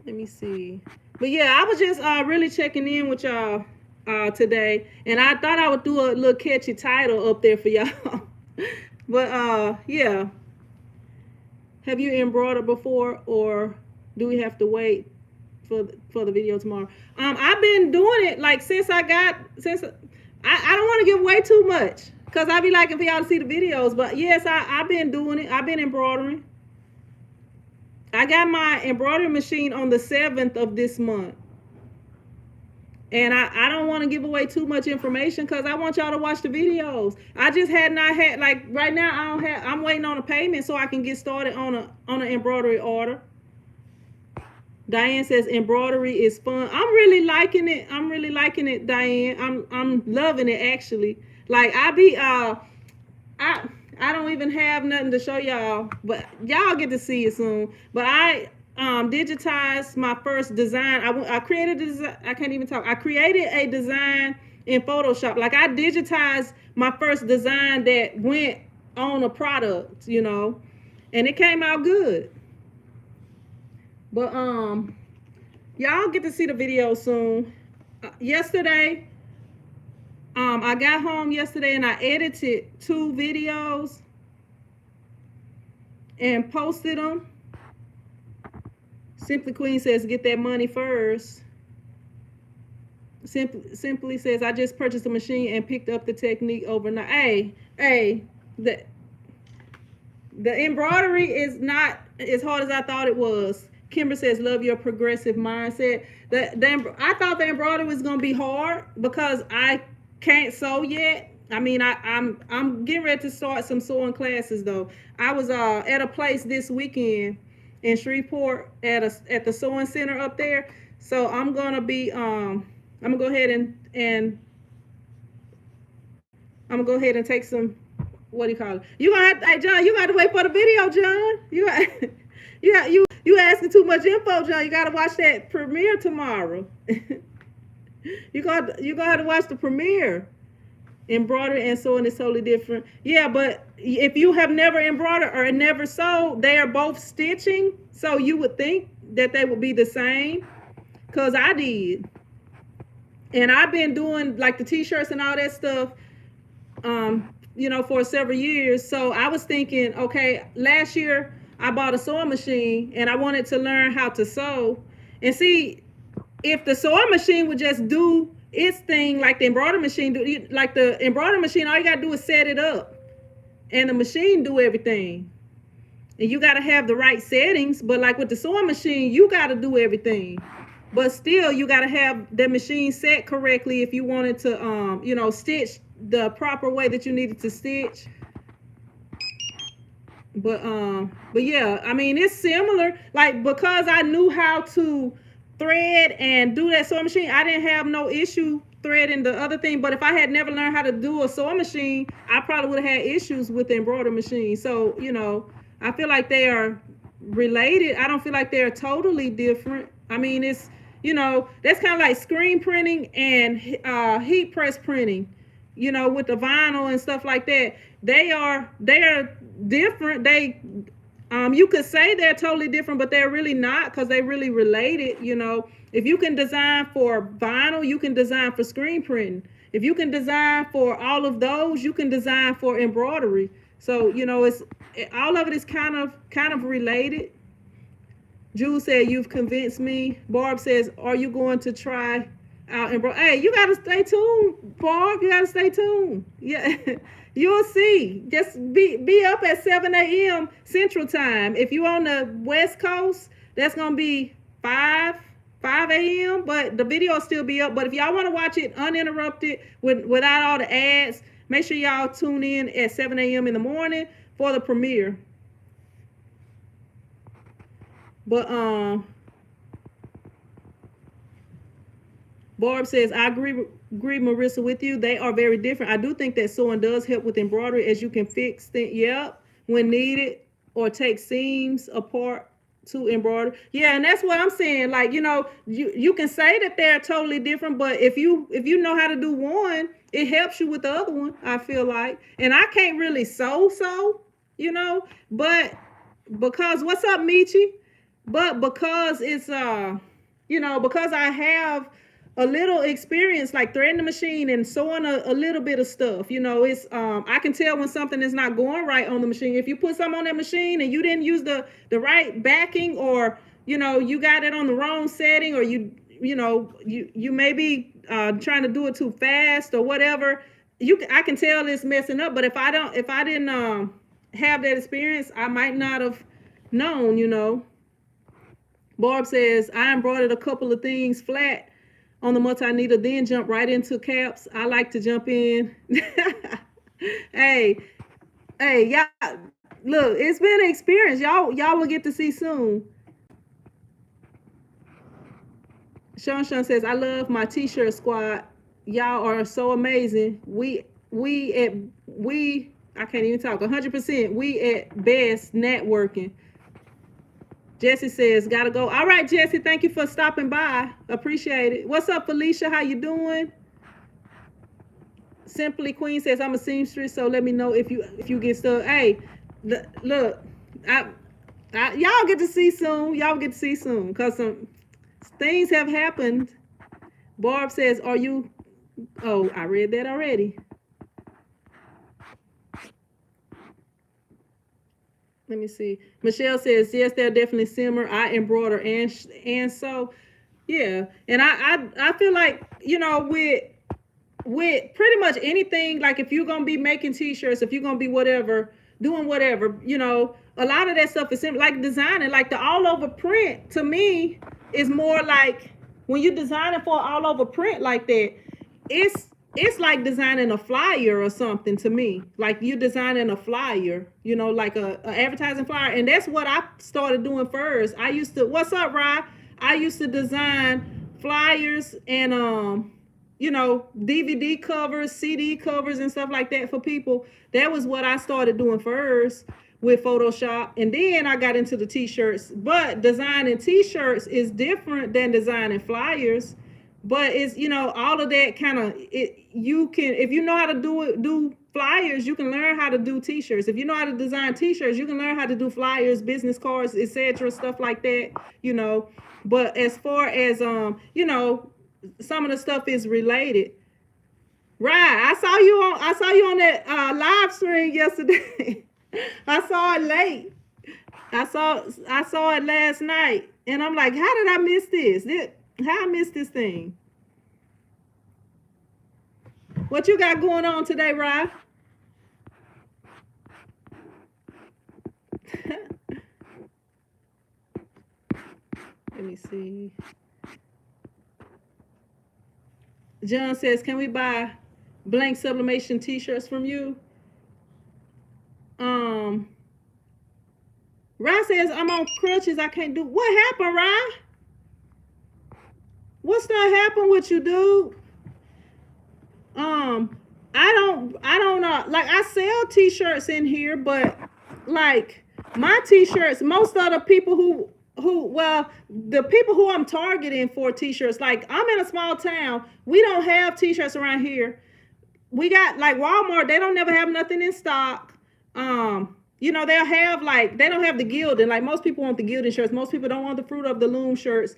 Let me see. But yeah, I was just really checking in with y'all today. And I thought I would do a little catchy title up there for y'all. But yeah. Have you embroidered before, or do we have to wait for the video tomorrow? I've been doing it like since I don't want to give away too much. Because I be liking for y'all to see the videos. But yes, I've been doing it. I've been embroidering. I got my embroidery machine on the 7th of this month. And I don't want to give away too much information because I want y'all to watch the videos. I just had not had, like right now, I'm waiting on a payment so I can get started on an embroidery order. Diane says embroidery is fun. I'm really liking it. I'm really liking it, Diane. I'm loving it actually. Like I don't even have nothing to show y'all, but y'all get to see it soon. But I digitized my first design. I created a design. I can't even talk. I created a design in Photoshop. Like I digitized my first design that went on a product, and it came out good. But y'all get to see the video soon. Yesterday, I got home yesterday and I edited 2 videos and posted them. Simply Queen says, get that money first. Simply says, I just purchased a machine and picked up the technique overnight. Hey, the embroidery is not as hard as I thought it was. Kimber says, love your progressive mindset. I thought the embroidery was going to be hard because I can't sew yet. I mean, I'm getting ready to start some sewing classes though. I was at a place this weekend in Shreveport at the sewing center up there. So I'm gonna be I'm gonna go ahead and I'm gonna go ahead and take some, what do you call it? You gonna have to, hey John, you gotta wait for the video, John. You got you asking too much info, John. You gotta watch that premiere tomorrow. You gonna have to watch the premiere. Embroidery and sewing is totally different. Yeah, but if you have never embroidered or never sewed, they are both stitching. So you would think that they would be the same. Cause I did. And I've been doing like the t-shirts and all that stuff, for several years. So I was thinking, okay, last year I bought a sewing machine and I wanted to learn how to sew. And see, if the sewing machine would just do its thing like the embroidery machine do, like the embroidery machine, all you gotta do is set it up, and the machine do everything. And you gotta have the right settings. But like with the sewing machine, you gotta do everything. But still, you gotta have the machine set correctly if you wanted to, stitch the proper way that you needed to stitch. But yeah, I mean, it's similar. Like, because I knew how to thread and do that sewing machine, I didn't have no issue threading the other thing. But if I had never learned how to do a sewing machine, I probably would have had issues with the embroidery machine. So, I feel like they are related. I don't feel like they're totally different. I mean, it's, that's kind of like screen printing and heat press printing, with the vinyl and stuff like that. They are different. You could say they're totally different, but they're really not, because they really related. If you can design for vinyl, you can design for screen printing. If you can design for all of those, you can design for embroidery. So, all of it is kind of related. Jules said, you've convinced me. Barb says, are you going to try out embroidery? Hey, you got to stay tuned, Barb. You got to stay tuned. Yeah, you'll see. Just be up at 7 a.m. Central Time. If you're on the West Coast, that's going to be 5 a.m. But the video will still be up. But if y'all want to watch it uninterrupted without all the ads, make sure y'all tune in at 7 a.m. in the morning for the premiere. But Barb says, I agree, Marissa, with you. They are very different. I do think that sewing does help with embroidery, as you can fix things, when needed, or take seams apart to embroider. Yeah, and that's what I'm saying. Like, you can say that they're totally different, but if you know how to do one, it helps you with the other one, I feel like. And I can't really sew, but because, what's up, Michi? But because it's because I have a little experience, like threading the machine and sewing a little bit of stuff, it's I can tell when something is not going right on the machine. If you put something on that machine and you didn't use the right backing, or you got it on the wrong setting, or you may be trying to do it too fast or whatever, I can tell it's messing up. But if I didn't have that experience, I might not have known. Barb says, I embroidered a couple of things flat on the multi-needle, then jump right into caps. I like to jump in. Hey, y'all, look, it's been an experience. Y'all will get to see soon. Sean says, I love my t-shirt squad. Y'all are so amazing. We I can't even talk. 100%. We at best networking. Jesse says, gotta go. All right, Jesse, thank you for stopping by. Appreciate it. What's up, Felicia? How you doing? Simply Queen says, I'm a seamstress, so let me know if you get stuck. Hey, look, y'all get to see soon. Y'all get to see soon, because some things have happened. Barb says, are you... Oh, I read that already. Let me see. Michelle says, yes, they're definitely similar. I embroider and sew. Yeah. And I feel like, with pretty much anything, like if you're going to be making t-shirts, if you're going to be doing whatever, a lot of that stuff is simple. Like designing, like the all over print, to me, is more like when you're designing for all over print like that, it's it's like designing a flyer or something to me. Like you designing a flyer, you know, like a advertising flyer. And that's what I started doing first. I used to, what's up, Rye? I used to design flyers and you know, DVD covers, CD covers and stuff like that for people. That was what I started doing first with Photoshop. And then I got into the t-shirts. But designing t-shirts is different than designing flyers. But it's, you know, all of that kind of, it, you can, if you know how to do flyers, you can learn how to do t-shirts. If you know how to design t-shirts, you can learn how to do flyers, business cards, etc., stuff like that, you know. But as far as you know, some of the stuff is related. Right. I saw you on that live stream yesterday. I saw it late. I saw it last night. And I'm like, how did I miss this? How I missed this thing? What you got going on today, Rye? Let me see. John says, can we buy blank sublimation t-shirts from you? Rye says, I'm on crutches. I can't do. What happened, Rye? What's that happened with you, dude? I don't know. Like I sell t-shirts in here, but like my t-shirts, most of the people well, the people who I'm targeting for t-shirts, like I'm in a small town. We don't have t-shirts around here. We got like Walmart, they don't never have nothing in stock. You know, they'll have like, they don't have the gilding. Like most people want the gilding shirts. Most people don't want the Fruit of the Loom shirts.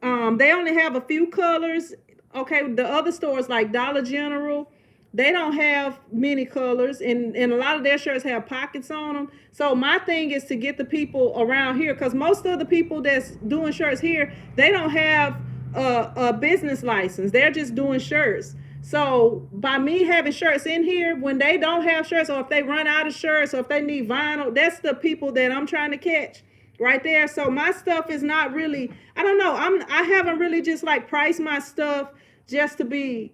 They only have a few colors. Okay, the other stores like Dollar General, they don't have many colors, and a lot of their shirts have pockets on them. So my thing is to get the people around here, because most of the people that's doing shirts here, they don't have a business license. They're just doing shirts. So by me having shirts in here, when they don't have shirts, or if they run out of shirts, or if they need vinyl, that's the people that I'm trying to catch right there. So my stuff is not really, I don't know, I haven't really just like priced my stuff just to be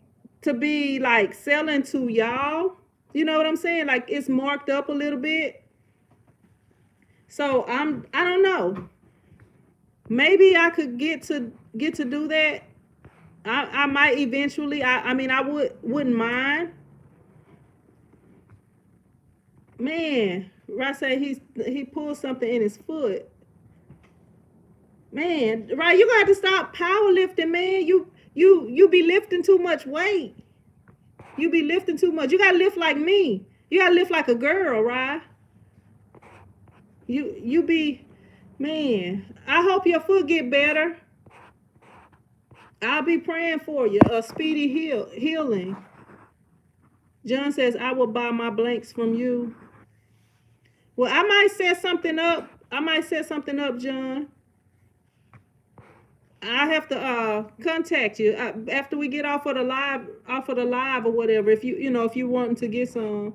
like selling to y'all. You know what I'm saying? Like it's marked up a little bit. So I don't know. Maybe I could get to do that. I might eventually. I mean, I wouldn't mind. Man, Ross said he pulled something in his foot. Man, right, you got to stop powerlifting, man. You be lifting too much weight. You be lifting too much. You gotta lift like me. You gotta lift like a girl, right? You be, man. I hope your foot get better. I'll be praying for you. A speedy healing. John says, I will buy my blanks from you. Well, I might set something up. John. I have to contact you after we get off of the live or whatever. If if you want to get some.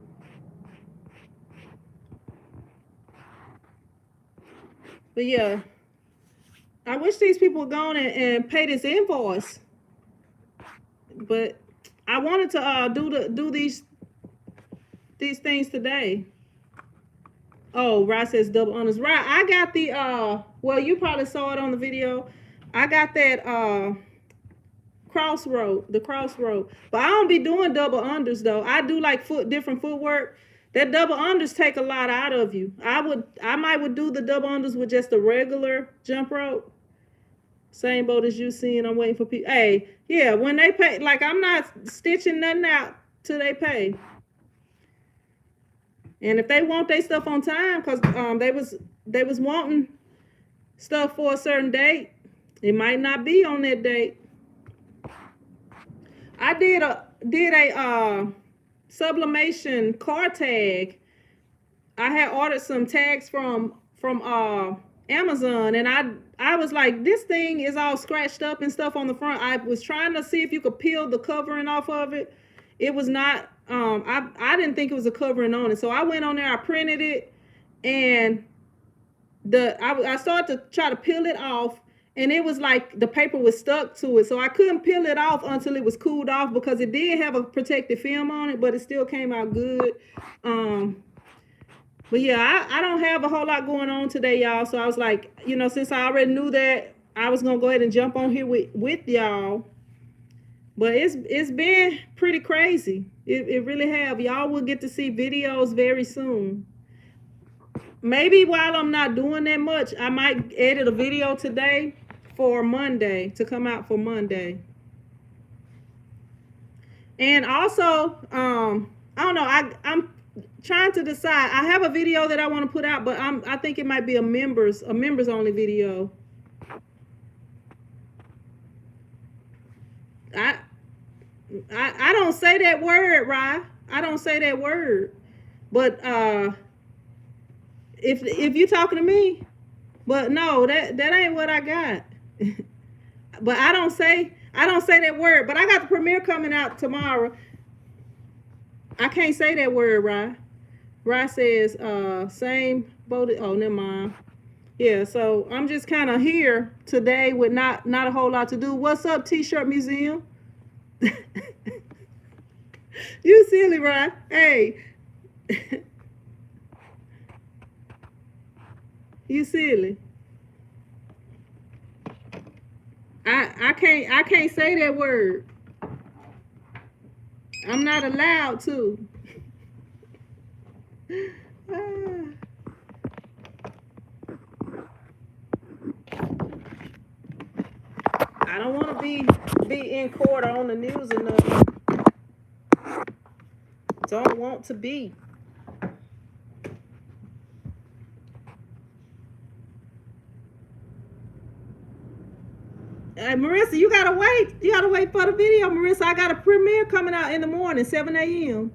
But yeah, I wish these people would go on and pay this invoice. But I wanted to do these things today. Oh, Rod says double honors. Right, I got the well, you probably saw it on the video. I got that crossroad. But I don't be doing double unders though. I do like different footwork. That double unders take a lot out of you. I might do the double unders with just a regular jump rope. Same boat as you seeing. I'm waiting for people. Hey, yeah, when they pay, like I'm not stitching nothing out till they pay. And if they want their stuff on time, because they was wanting stuff for a certain date, it might not be on that date. I did a sublimation car tag. I had ordered some tags from Amazon, and I was like, this thing is all scratched up and stuff on the front. I was trying to see if you could peel the covering off of it. It was not. I didn't think it was a covering on it, so I went on there. I printed it, and I started to try to peel it off, and it was like the paper was stuck to it, so I couldn't peel it off until it was cooled off, because it did have a protective film on it, but it still came out good. But yeah, I don't have a whole lot going on today, y'all, so I was like, you know, since I already knew that, I was gonna go ahead and jump on here with y'all. But it's been pretty crazy. It really have. Y'all will get to see videos very soon. Maybe while I'm not doing that much, I might edit a video today for Monday, to come out for Monday. And also, I don't know, I'm trying to decide. I have a video that I want to put out, but I think it might be a members only video. I don't say that word, Rye. I don't say that word. But if you talking to me, but no, that ain't what I got. But I don't say that word. But I got the premiere coming out tomorrow. I can't say that word, Rye. Rye says same boat. Oh, never mind. Yeah, so I'm just kind of here today with not a whole lot to do. What's up, T-shirt museum? You silly, Rye. Hey. You silly. I can't say that word. I'm not allowed to. I don't want to be in court or on the news enough. Don't want to be. Marissa, you gotta wait. You gotta wait for the video, Marissa. I got a premiere coming out in the morning, 7 a.m.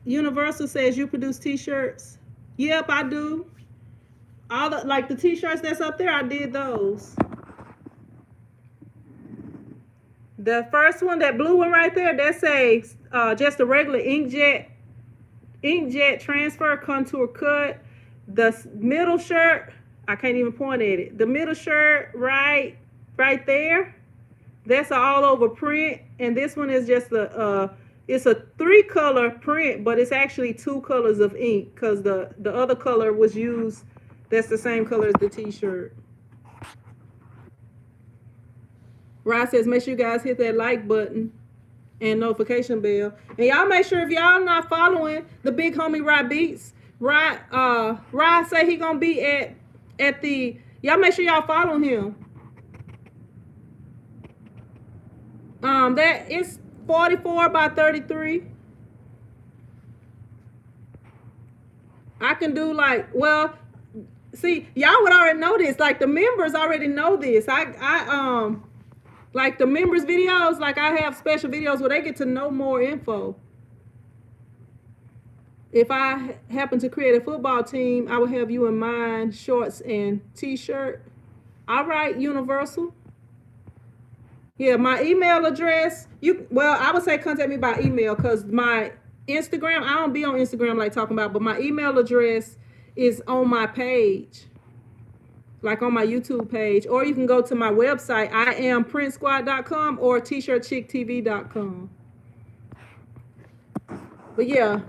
Universal says you produce t-shirts. Yep, I do. All the like the t-shirts that's up there, I did those. The first one, that blue one right there, that says just a regular inkjet transfer contour cut. The middle shirt, I can't even point at it. The middle shirt right there, that's an all over print, and this one is just it's a 3-color print, but it's actually 2 colors of ink, because the other color was used. That's the same color as the t-shirt. Rod says, make sure you guys hit that like button and notification bell. And y'all make sure, if y'all not following the big homie Rod Beats, Rod say he gonna be at the, y'all make sure y'all follow him. That is 44 by 33. I can do like, well, see, y'all would already know this. Like the members already know this. I like the members videos, like I have special videos where they get to know more info. If I happen to create a football team, I will have you in mind, shorts and t-shirt. All right, Universal. Yeah, my email address, well, I would say contact me by email, because my Instagram, I don't be on Instagram like talking about, but my email address is on my page, like on my YouTube page, or you can go to my website, IamPrintSquad.com or TshirtChickTV.com. But yeah,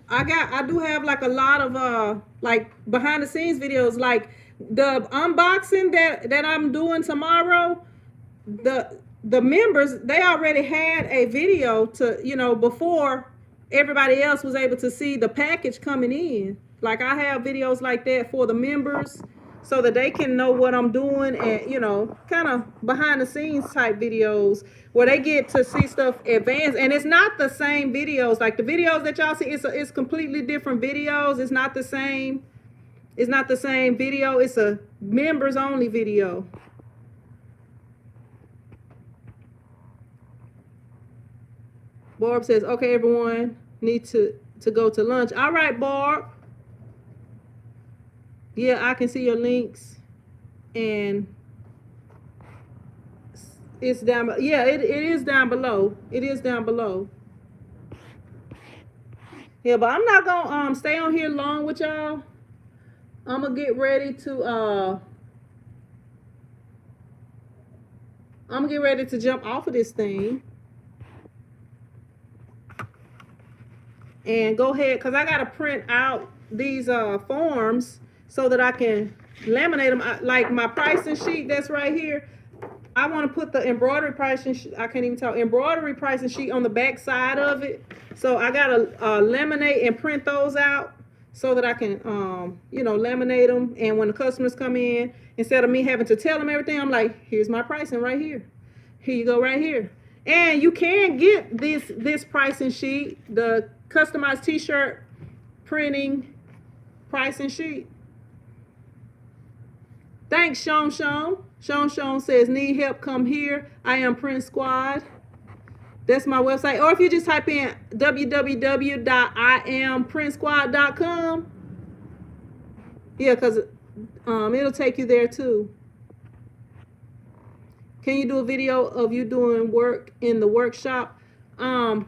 I do have like a lot of like behind the scenes videos, like the unboxing that I'm doing tomorrow. The members, they already had a video to, you know, before everybody else was able to see the package coming in. Like I have videos like that for the members, so that they can know what I'm doing, and, you know, kind of behind the scenes type videos where they get to see stuff advanced. And it's not the same videos, like the videos that y'all see, it's completely different videos. It's not the same video. It's a members only video. Barb says, okay, everyone need to go to lunch. All right, Barb. Yeah, I can see your links, and it's down. Yeah, it is down below. It is down below. Yeah, but I'm not gonna stay on here long with y'all. I'm gonna get ready to jump off of this thing and go ahead, because I gotta print out these forms so that I can laminate them. Like my pricing sheet that's right here, I want to put the embroidery pricing I can't even talk, embroidery pricing sheet on the back side of it. So I gotta laminate and print those out so that I can laminate them, and when the customers come in, instead of me having to tell them everything, I'm like, here's my pricing right here, here you go right here. And you can get this pricing sheet, the customized t-shirt printing pricing sheet. Thanks, Sean. Sean says, need help, come here. I am Print Squad. That's my website. Or if you just type in www.iamPrintSquad.com. Yeah, because it'll take you there too. Can you do a video of you doing work in the workshop? I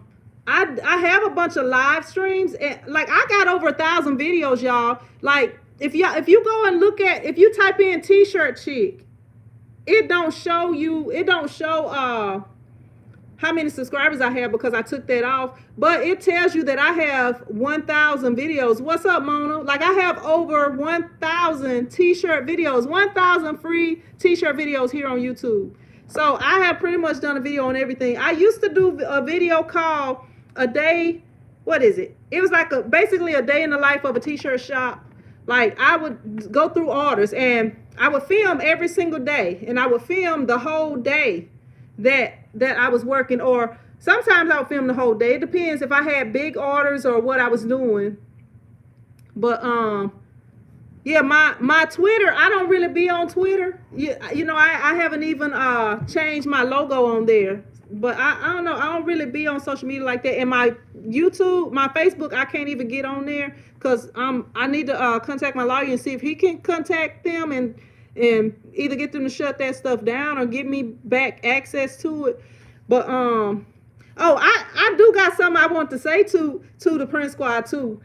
have a bunch of live streams, and like I got over 1,000 videos, y'all. Like if you go and look at, if you type in TshirtChick, it don't show how many subscribers I have because I took that off, but it tells you that I have 1,000 videos. What's up, Mona? Like I have over 1,000 t-shirt videos, 1,000 free t-shirt videos here on YouTube. So I have pretty much done a video on everything. I used to do a video called a day, what is it? It was like basically a day in the life of a t-shirt shop. Like I would go through orders and I would film every single day, and I would film the whole day that I was working, or sometimes I would film the whole day. It depends if I had big orders or what I was doing. But yeah, my Twitter, I don't really be on Twitter. I haven't even changed my logo on there. But I don't know, I don't really be on social media like that. And my YouTube, my Facebook, I can't even get on there because I need to contact my lawyer and see if he can contact them and either get them to shut that stuff down or give me back access to it. But I do got something I want to say to the Print Squad too.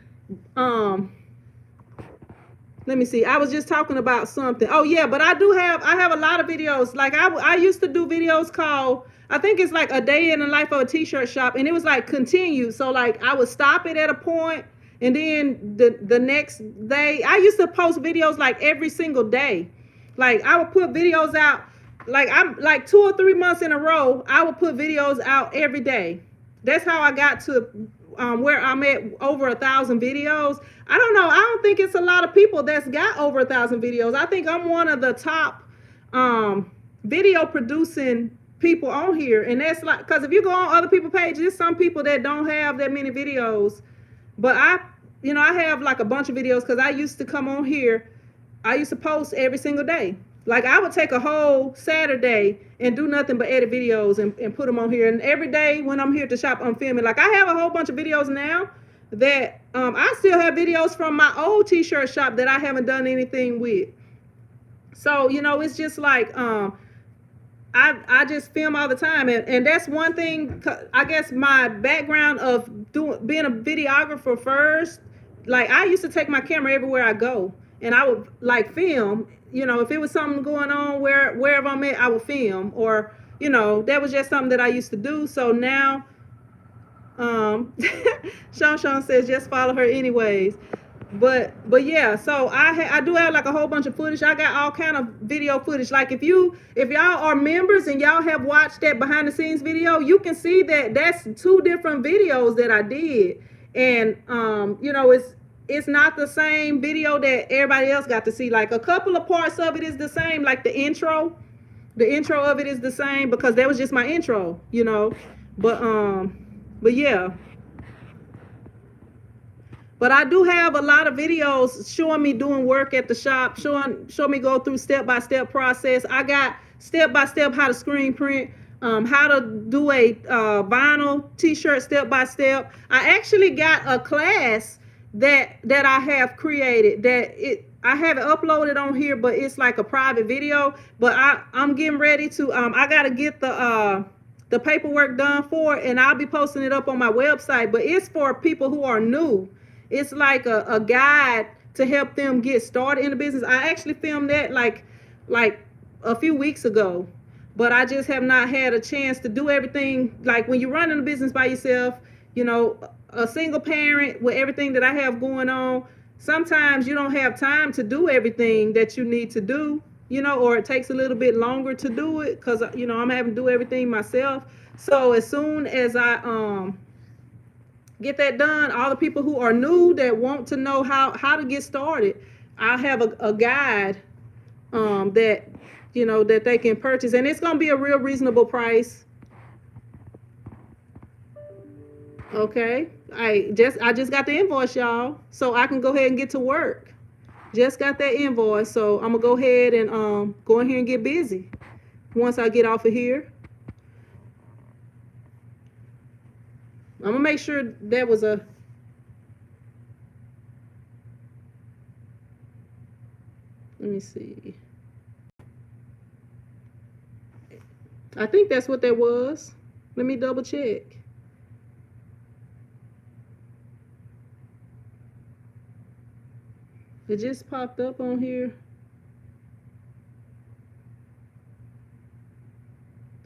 Let me see. I was just talking about something. Oh yeah, but I have a lot of videos. Like I used to do videos called, I think it's like a day in the life of a t-shirt shop, and it was like continued. So like I would stop it at a point, and then the next day, I used to post videos like every single day. Like I would put videos out, like I'm like 2 or 3 months in a row, I would put videos out every day. That's how I got to where I'm at, over 1,000 videos. I don't know. I don't think it's a lot of people that's got over 1,000 videos. I think I'm one of the top video producing people on here. And that's like, because if you go on other people's pages, there's some people that don't have that many videos. But I have like a bunch of videos because I used to come on here. I used to post every single day. Like I would take a whole Saturday and do nothing but edit videos and put them on here. And every day when I'm here at the shop, I'm filming. Like I have a whole bunch of videos now that I still have videos from my old t-shirt shop that I haven't done anything with. So, it's just like I just film all the time. And that's one thing, I guess my background of being a videographer first, like I used to take my camera everywhere I go. And I would like film, if it was something going on wherever I'm at, I would film, or, that was just something that I used to do. So now, Sean says, just follow her anyways. But yeah, so I do have like a whole bunch of footage. I got all kind of video footage. Like if y'all are members and y'all have watched that behind the scenes video, you can see that that's 2 different videos that I did. And, it's not the same video that everybody else got to see. Like a couple of parts of it is the same, like the intro of it is the same because that was just my intro, but yeah. But I do have a lot of videos showing me doing work at the shop, showing me go through step-by-step process. I got step-by-step how to screen print, how to do a vinyl t-shirt step-by-step. I actually got a class that I have created I haven't uploaded on here, but it's like a private video. But I'm getting ready to I gotta get the paperwork done for it, and I'll be posting it up on my website. But it's for people who are new. It's like a guide to help them get started in the business. I actually filmed that like a few weeks ago, but I just have not had a chance to do everything. Like when you're running a business by yourself, you know, a single parent with everything that I have going on, sometimes you don't have time to do everything that you need to do, you know, or it takes a little bit longer to do it because, you know, I'm having to do everything myself. So as soon as I get that done, all the people who are new that want to know how to get started, I'll have a guide that, you know, that they can purchase, and it's gonna be a real reasonable price. Okay, I just got the invoice, y'all, so I can go ahead and get to work. Just got that invoice, so I'm gonna go ahead and go in here and get busy once I get off of here. I'm gonna make sure that was a let me see. I think that's what that was. Let me double check. It just popped up on here.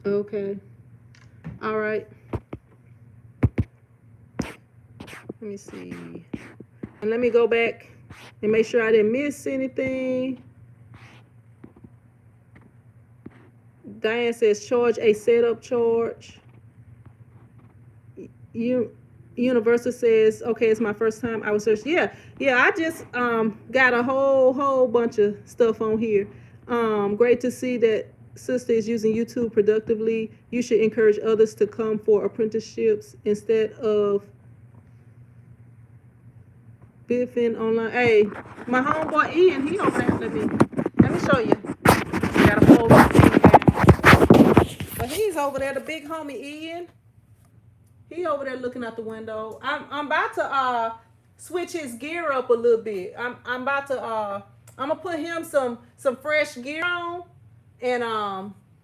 Okay. All right. Let me see. And let me go back and make sure I didn't miss anything. Diane says charge a setup charge. Universal says, okay, it's my first time I was searching. Yeah, I just got a whole bunch of stuff on here. Great to see that sister is using YouTube productively. You should encourage others to come for apprenticeships instead of biffing online. Hey, my homeboy Ian, he over there. Let me show you. Got a whole lot of things. But he's over there, the big homie Ian. He over there looking out the window. I'm about to switch his gear up a little bit. I'm about to I'm gonna put him some fresh gear on, and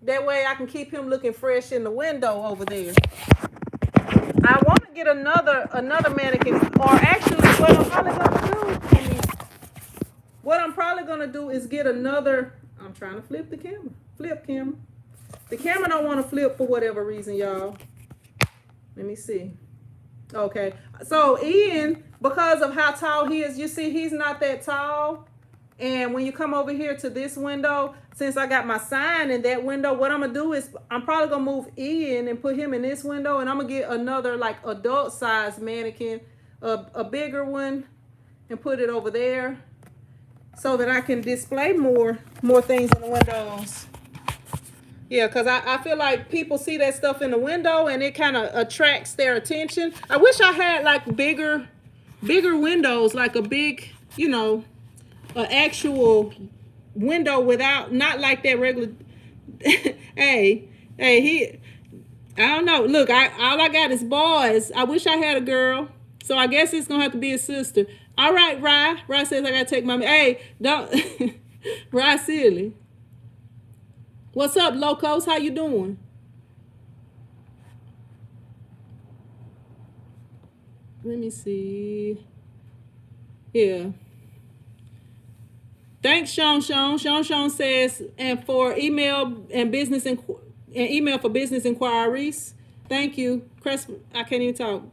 that way I can keep him looking fresh in the window over there. I want to get another mannequin, or actually what I'm probably gonna do is get another. I'm trying to flip the camera. Flip camera. The camera don't want to flip for whatever reason, y'all. Let me see. Okay, so Ian, because of how tall he is, you see he's not that tall. And when you come over here to this window, since I got my sign in that window, what I'm gonna do is I'm probably gonna move Ian and put him in this window, and I'm gonna get another like adult size mannequin, a bigger one, and put it over there so that I can display more things in the windows. Yeah, because I feel like people see that stuff in the window and it kind of attracts their attention. I wish I had like bigger windows, like a big, you know, an actual window without, not like that regular. hey, I don't know. Look, all I got is boys. I wish I had a girl. So I guess it's going to have to be a sister. All right, Rye. Rye says I got to take my, hey, don't, Rye silly. What's up, Locos? How you doing? Let me see. Yeah. Thanks, Sean. Sean says, and for email and business email for business inquiries. Thank you. I can't even talk.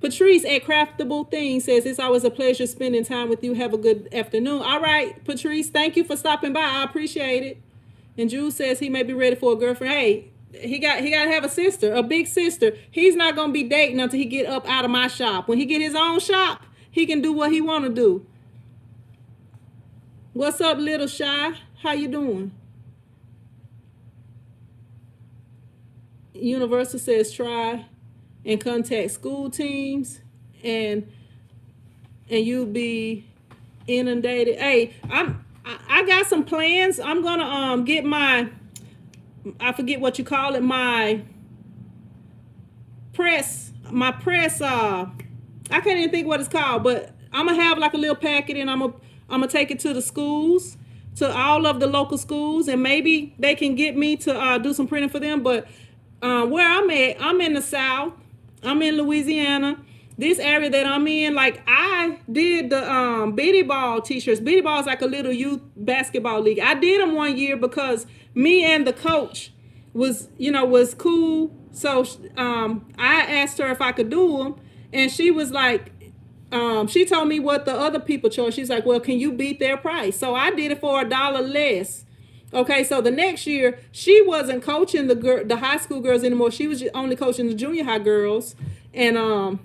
Patrice at Craftable Things says, it's always a pleasure spending time with you. Have a good afternoon. All right, Patrice, thank you for stopping by. I appreciate it. And Jules says he may be ready for a girlfriend. Hey, he got to have a sister, a big sister. He's not going to be dating until he get up out of my shop. When he get his own shop, he can do what he want to do. What's up, Little Shy? How you doing? Universal says try and contact school teams and you'll be inundated. Hey, I got some plans. I'm gonna get I forget what you call it, my press, I can't even think what it's called, but I'm gonna have like a little packet, and I'm gonna take it to the schools, to all of the local schools, and maybe they can get me to do some printing for them. But where I'm at, I'm in the South. I'm in Louisiana, this area that I'm in, like I did the Bitty Ball t-shirts. Bitty Ball is like a little youth basketball league. I did them one year because me and the coach was cool. So I asked her if I could do them, and she was like, she told me what the other people charge. She's like, well, can you beat their price? So I did it for $1 less. Okay, so the next year she wasn't coaching the high school girls anymore. She was only coaching the junior high girls, and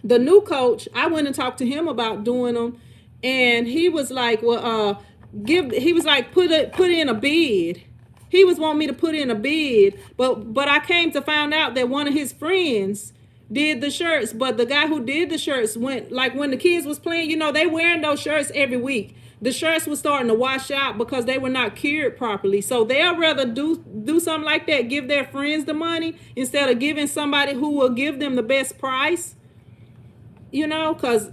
the new coach, I went and talked to him about doing them, and he was like, well, he was like, put in a bid. He was wanting me to put in a bid, but I came to find out that one of his friends did the shirts, but the guy who did the shirts went, like when the kids was playing, they wearing those shirts every week. The shirts were starting to wash out because they were not cured properly. So they'll rather do something like that, give their friends the money instead of giving somebody who will give them the best price. Because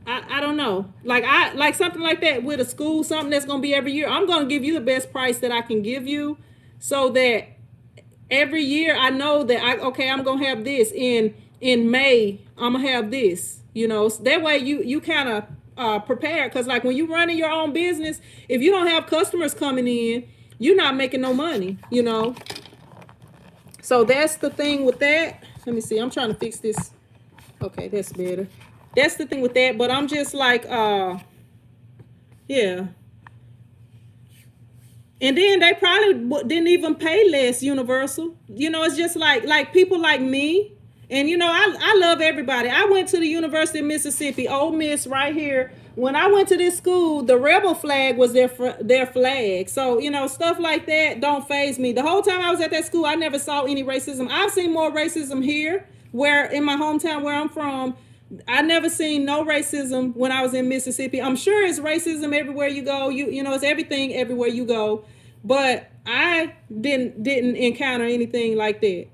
I don't know. Like something like that with a school, something that's going to be every year. I'm going to give you the best price that I can give you so that every year I know that I'm going to have this in May. I'm going to have this, So that way you kind of prepare. Because like when you running your own business, if you don't have customers coming in, you're not making no money, So that's the thing with that. Let me see. I'm trying to fix this. Okay, that's better. That's the thing with that. But I'm just like, yeah. And then they probably didn't even pay less, Universal. It's just like people like me. And, I love everybody. I went to the University of Mississippi, Ole Miss right here. When I went to this school, the rebel flag was their flag. So, stuff like that don't faze me. The whole time I was at that school, I never saw any racism. I've seen more racism here, where in my hometown where I'm from. I never seen no racism when I was in Mississippi. I'm sure it's racism everywhere you go. It's everything everywhere you go. But I didn't encounter anything like that.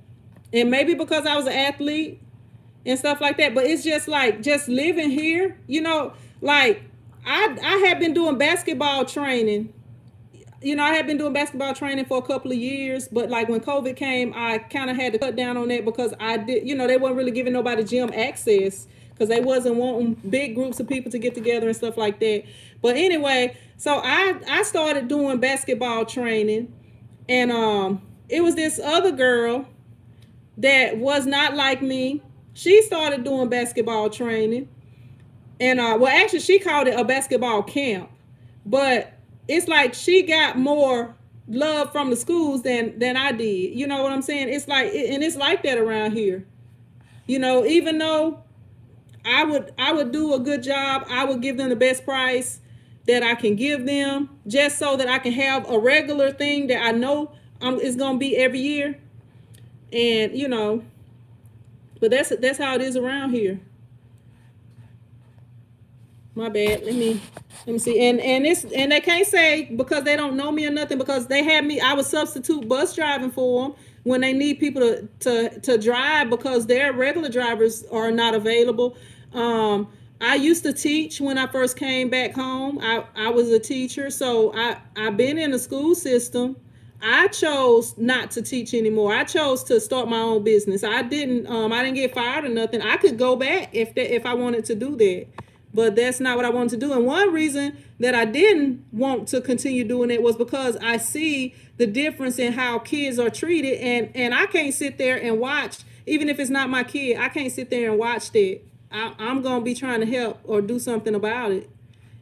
And maybe because I was an athlete and stuff like that. But it's just like just living here, like I had been doing basketball training. I had been doing basketball training for a couple of years, but like when COVID came, I kind of had to cut down on that because I did, they weren't really giving nobody gym access because they wasn't wanting big groups of people to get together and stuff like that. But anyway, so I started doing basketball training, and it was this other girl that was not like me. She started doing basketball training, and actually she called it a basketball camp, but it's like she got more love from the schools than I did. You know what I'm saying? It's like, and it's like that around here. Even though I would do a good job, I would give them the best price that I can give them, just so that I can have a regular thing that I know is gonna be every year. And but that's how it is around here. My bad. Let me see. And they can't say because they don't know me or nothing, because they had me. I was substitute bus driving for them when they need people to drive because their regular drivers are not available. I used to teach when I first came back home. I was a teacher, so I've been in the school system. I chose not to teach anymore. I chose to start my own business. I didn't get fired or nothing. I could go back if I wanted to do that. But that's not what I wanted to do. And one reason that I didn't want to continue doing it was because I see the difference in how kids are treated. And I can't sit there and watch, even if it's not my kid, I can't sit there and watch that. I'm going to be trying to help or do something about it.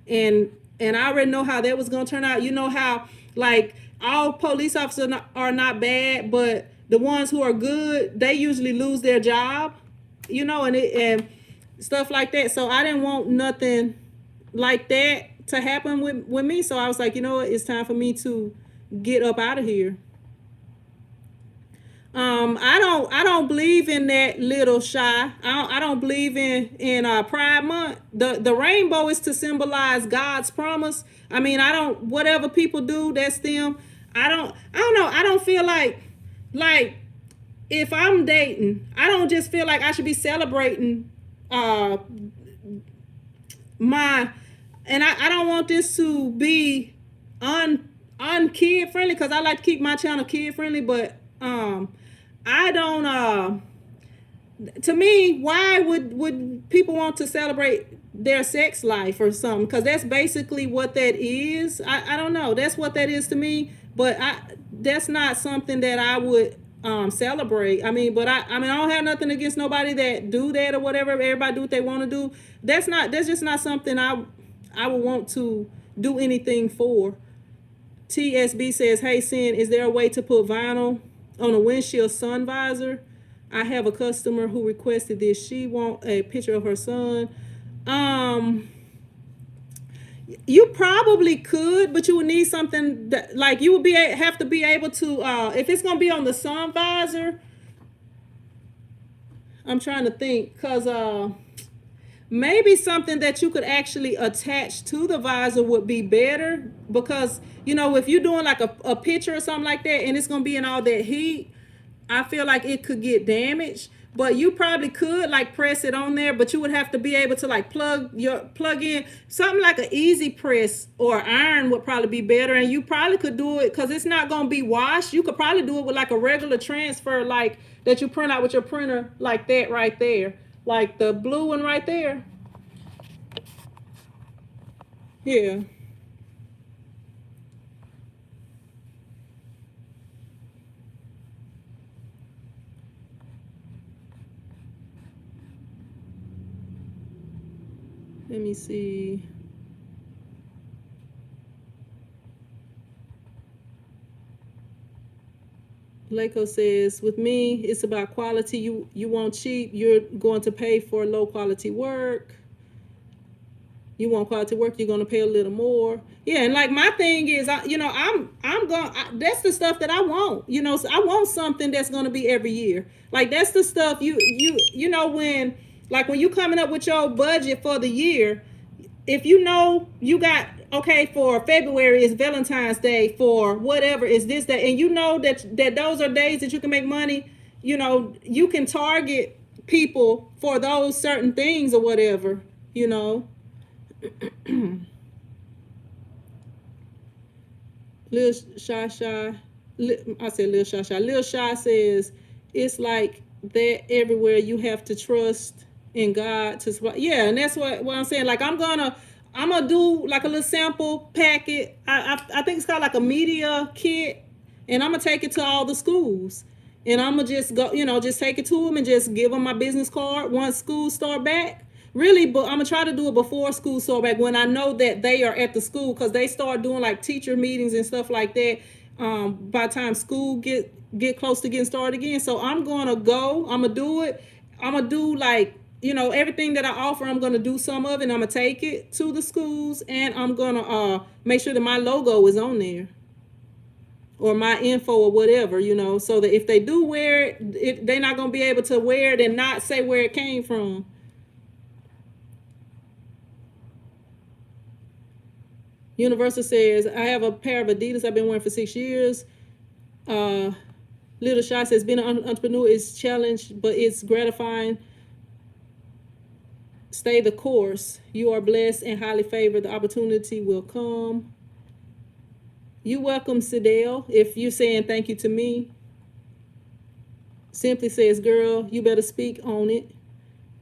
And I already know how that was going to turn out. You know how, like, all police officers are not bad, but the ones who are good, they usually lose their job, and stuff like that. So I didn't want nothing like that to happen with me. So I was like, it's time for me to get up out of here. I don't believe in that, little shy. I don't believe in Pride Month. The rainbow is to symbolize God's promise. I mean, whatever people do, that's them. I don't know. I don't feel like if I'm dating, I don't just feel like I should be celebrating I don't want this to be kid friendly, because I like to keep my channel kid friendly, but I don't to me, why would people want to celebrate their sex life or something? Because that's basically what that is. I don't know. That's what that is to me. But that's not something that I would celebrate. I mean, but I mean, I don't have nothing against nobody that do that or whatever. Everybody do what they want to do. That's just not something I would want to do anything for. TSB says, "Hey, Sin, is there a way to put vinyl on a windshield sun visor? I have a customer who requested this. She want a picture of her son." Um, you probably could, but you would need something that, like, you would have to be able to, if it's gonna be on the sun visor. I'm trying to think, cause maybe something that you could actually attach to the visor would be better, because if you're doing like a picture or something like that and it's going to be in all that heat, I feel like it could get damaged. But you probably could like press it on there, but you would have to be able to like plug in something like an easy press or iron would probably be better. And you probably could do it because it's not going to be washed. You could probably do it with like a regular transfer, like that you print out with your printer, like that right there, like the blue one right there. Yeah. Let me see. Lako says, with me, it's about quality. You want cheap, you're going to pay for low quality work. You want quality work, you're going to pay a little more. Yeah, and like my thing is, I'm going. That's the stuff that I want. So I want something that's going to be every year. Like that's the stuff when, like when you coming up with your budget for the year, if you got, okay, for February is Valentine's Day, for whatever is this day, and that those are days that you can make money. You can target people for those certain things or whatever. Lil Shy Shy, I said Lil Shy Shy. Lil Shy says it's like that everywhere. You have to trust in God to supply. Yeah, and that's what I'm saying. Like I'm gonna do like a little sample packet. I think it's called like a media kit, and I'm gonna take it to all the schools. And I'm gonna just go, just take it to them and just give them my business card once school start back. Really, but I'm gonna try to do it before school start back, when I know that they are at the school, because they start doing like teacher meetings and stuff like that. By the time school get close to getting started again, so I'm gonna go. I'm gonna do it. I'm gonna do like everything that I offer. I'm gonna do some of it. And I'm gonna take it to the schools, and I'm gonna make sure that my logo is on there, or my info or whatever, so that if they do wear it, they're not gonna be able to wear it and not say where it came from. Universal says, I have a pair of Adidas I've been wearing for 6 years. Little Shy says, being an entrepreneur is challenged, but it's gratifying. Stay the course. You are blessed and highly favored. The opportunity will come. You welcome, Sidel, if you're saying thank you to me. Simply says, girl, you better speak on it.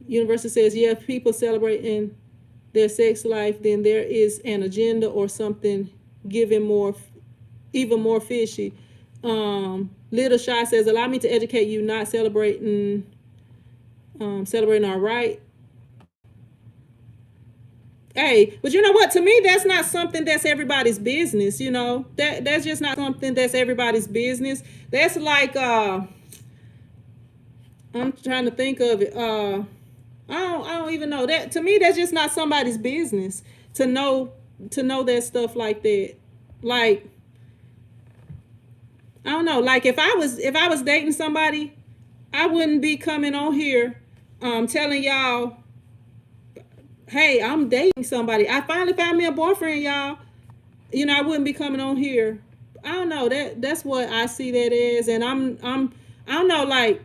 Universal says, yeah, if people celebrating their sex life, then there is an agenda or something even more fishy. Little Shy says, allow me to educate you, not celebrating our right. Hey, but you know what? To me, that's not something that's everybody's business. That's just not something that's everybody's business. That's like I'm trying to think of it. I don't even know. That to me, that's just not somebody's business to know that stuff like that. Like, I don't know. Like if I was dating somebody, I wouldn't be coming on here telling y'all, hey, I'm dating somebody. I finally found me a boyfriend, y'all. I wouldn't be coming on here. I don't know. That's what I see that as. And I don't know, like,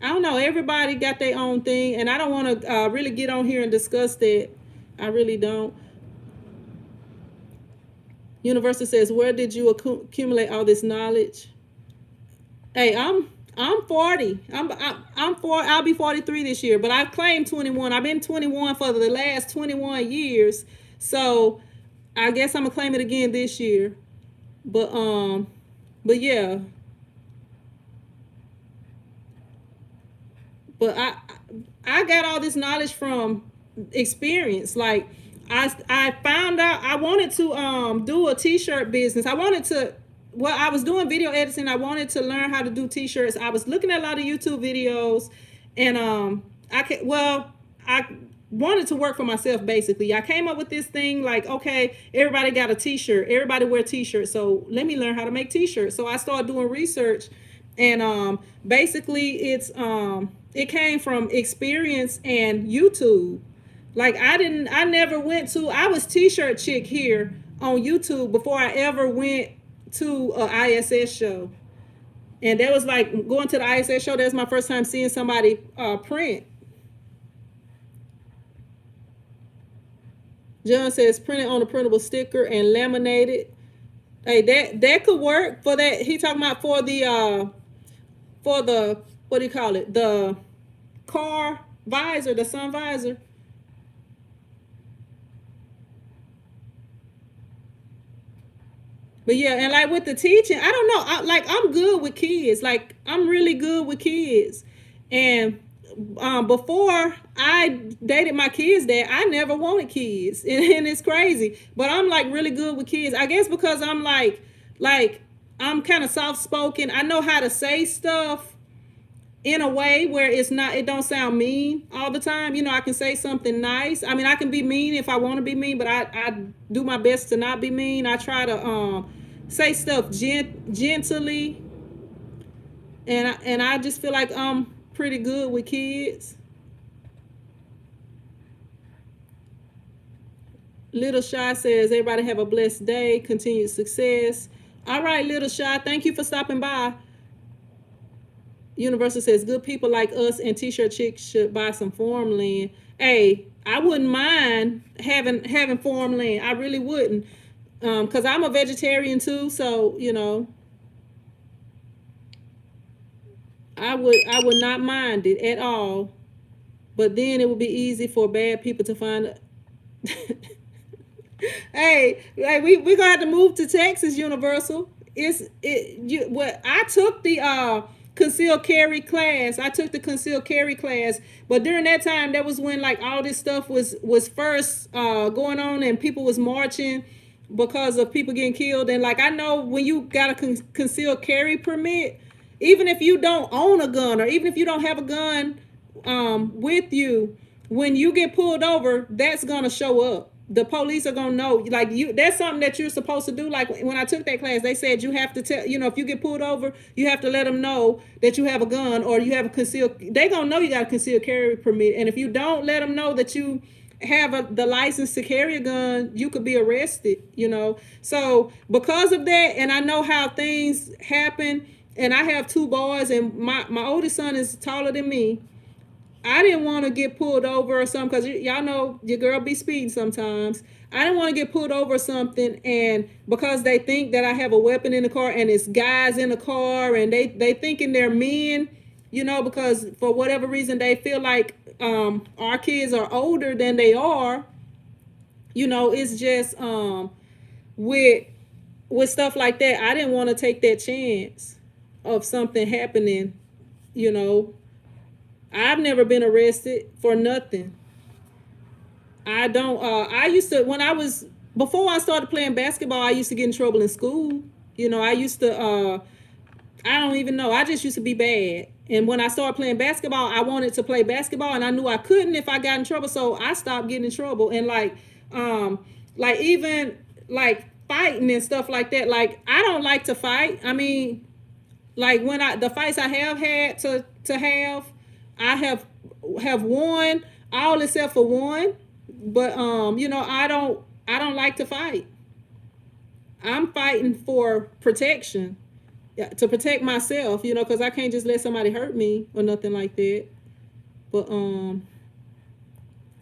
I don't know. Everybody got their own thing, and I don't want to really get on here and discuss that. I really don't. Universal says, where did you accumulate all this knowledge? Hey, I'm I'm 40. I'm 4. I'll be 43 this year, but I claim 21. I've been 21 for the last 21 years. So I guess I'm gonna claim it again this year. But but yeah. But I got all this knowledge from experience. Like I found out I wanted to do a t-shirt business. I wanted to, well, I was doing video editing. I wanted to learn how to do t-shirts. I was looking at a lot of YouTube videos, and I wanted to work for myself. Basically, I came up with this thing like, okay, everybody got a t-shirt, everybody wear t-shirts, so let me learn how to make t-shirts. So I started doing research, and basically it came from experience and YouTube. Like I never went to, I was TshirtChick here on YouTube before I ever went to a ISS show. And that was like going to the ISS show. That's my first time seeing somebody print. John says print it on a printable sticker and laminate it. Hey, that could work for that. He talking about for the what do you call it? The car visor, the sun visor. But yeah, and like with the teaching, I don't know. I'm good with kids. Like I'm really good with kids. And before I dated my kids' dad, I never wanted kids, and it's crazy. But I'm like really good with kids. I guess because I'm like I'm kind of soft spoken. I know how to say stuff in a way where it don't sound mean all the time. You know, I can say something nice. I mean, I can be mean if I want to be mean, but I do my best to not be mean. I try to say stuff gently, and I just feel like I'm pretty good with kids. Little Shy says everybody have a blessed day, continued success. All right, Little Shy, thank you for stopping by. Universal says good people like us and TshirtChick should buy some farmland. Hey, I wouldn't mind having farmland. I really wouldn't, because I'm a vegetarian too. So you know, I would not mind it at all. But then it would be easy for bad people to find. Hey, we gonna have to move to Texas, Universal. What I took the concealed carry class. I took the concealed carry class, but during that time, that was when like all this stuff was first going on, and people was marching because of people getting killed. And like I know when you got a concealed carry permit, even if you don't own a gun or even if you don't have a gun with you, when you get pulled over, that's gonna show up. The police are gonna know, like you. That's something that you're supposed to do. Like when I took that class, they said you have to tell. You know, if you get pulled over, you have to let them know that you have a gun or you have a concealed. They gonna know you got a concealed carry permit, and if you don't let them know that you have the license to carry a gun, you could be arrested. You know, so because of that, and I know how things happen, and I have two boys, and my oldest son is taller than me. I didn't want to get pulled over or something because y'all know your girl be speeding sometimes. I didn't want to get pulled over or something, and because they think that I have a weapon in the car and it's guys in the car and they thinking they're men, you know, because for whatever reason they feel like our kids are older than they are. You know, it's just with stuff like that, I didn't want to take that chance of something happening, you know. I've never been arrested for nothing. I don't I used to, when I was, before I started playing basketball, I used to get in trouble in school. You know, I used to I don't even know. I just used to be bad. And when I started playing basketball, I wanted to play basketball and I knew I couldn't if I got in trouble, so I stopped getting in trouble. And like even like fighting and stuff like that. Like I don't like to fight. I mean, like when the fights I have had to have, I have won all except for one, but you know, I don't like to fight. I'm fighting for protection, to protect myself, you know, because I can't just let somebody hurt me or nothing like that. But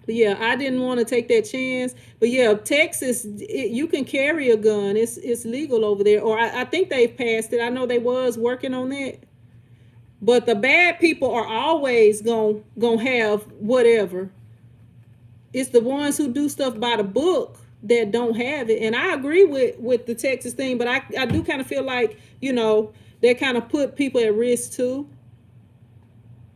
yeah, I didn't want to take that chance. But yeah, Texas, you can carry a gun. It's legal over there, or I think they've passed it. I know they was working on that. But the bad people are always gonna have whatever. It's the ones who do stuff by the book that don't have it. And I agree with the Texas thing, but I do kind of feel like, they kind of put people at risk too.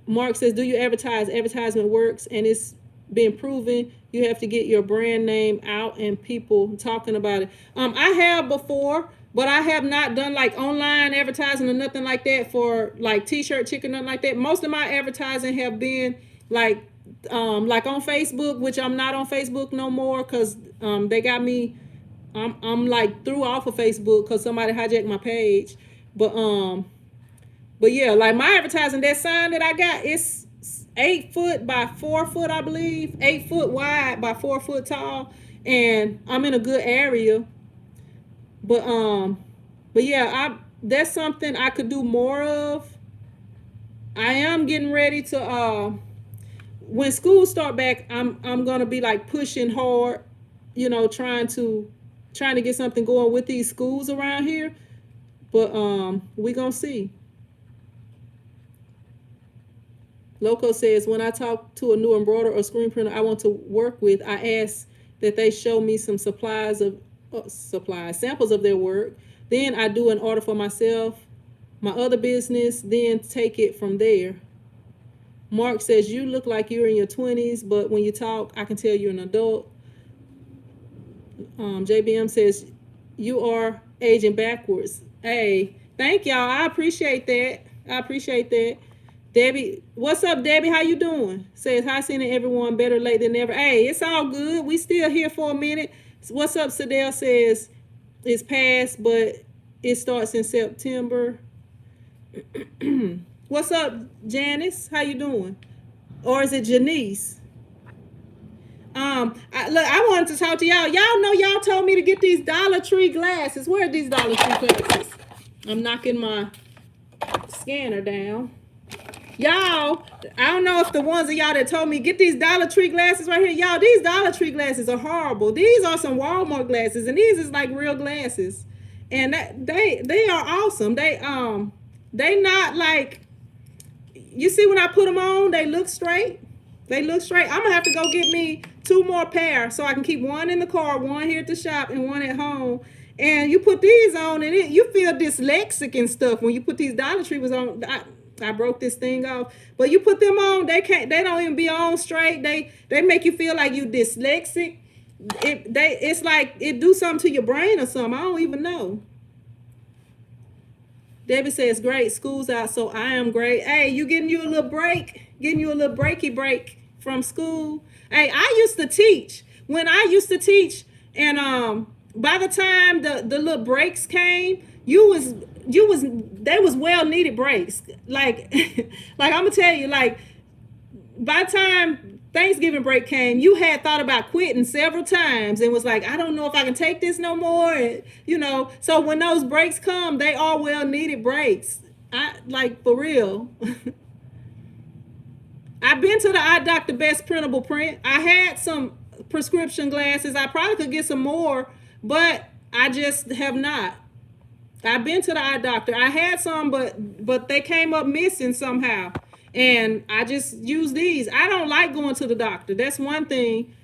Mark says, do you advertise? Advertisement works, and it's been proven. You have to get your brand name out and people talking about it. I have before, but I have not done like online advertising or nothing like that for like TshirtChick or nothing like that. Most of my advertising have been like on Facebook, which I'm not on Facebook no more because they got me. I'm like threw off of Facebook because somebody hijacked my page. But yeah, like my advertising, that sign that I got, it's 8 foot by 4 foot, I believe, 8 foot wide by 4 foot tall, and I'm in a good area. But yeah, that's something I could do more of. I am getting ready to when school start back, I'm gonna be like pushing hard, trying to get something going with these schools around here. But we gonna see. Loco says, when I talk to a new embroiderer or screen printer I want to work with, I ask that they show me some samples of their work. Then I do an order for myself, my other business, then take it from there. Mark says, you look like you're in your 20s, but when you talk, I can tell you're an adult. JBM says, you are aging backwards. Hey, thank y'all. I appreciate that. Debbie, what's up, Debbie? How you doing? Says, hi, sending everyone, better late than never. Hey, it's all good. We still here for a minute. What's up, Sadell? Says, it's past, but it starts in September. What's up, Janice? How you doing? Or is it Janice? I wanted to talk to y'all. Y'all know y'all told me to get these Dollar Tree glasses. Where are these Dollar Tree glasses? I'm knocking my scanner down. Y'all, I don't know if the ones of y'all that told me get these Dollar Tree glasses right here. Y'all, these Dollar Tree glasses are horrible. These are some Walmart glasses, and these is like real glasses. And they are awesome. They not like, you see when I put them on, they look straight. I'm gonna have to go get me 2 more pair so I can keep one in the car, one here at the shop, and one at home. And you put these on, and you feel dyslexic and stuff when you put these Dollar Tree was on. I broke this thing off, but you put them on, they don't even be on straight. They make you feel like you dyslexic. It's like it do something to your brain or something. I don't even know. Debbie says, great, school's out, so I am great. Hey, you getting you a little breaky break from school. Hey, I used to teach. When I used to teach, and by the time the little breaks came, they was well needed breaks. Like like I'm gonna tell you, like by the time Thanksgiving break came, you had thought about quitting several times and was like, I don't know if I can take this no more. And, so when those breaks come, they are well needed breaks. I like for real. I've been to the eye doctor, best printable print. I had some prescription glasses. I probably could get some more, but I just have not. I've been to the eye doctor. I had some, but they came up missing somehow. And I just use these. I don't like going to the doctor. That's one thing.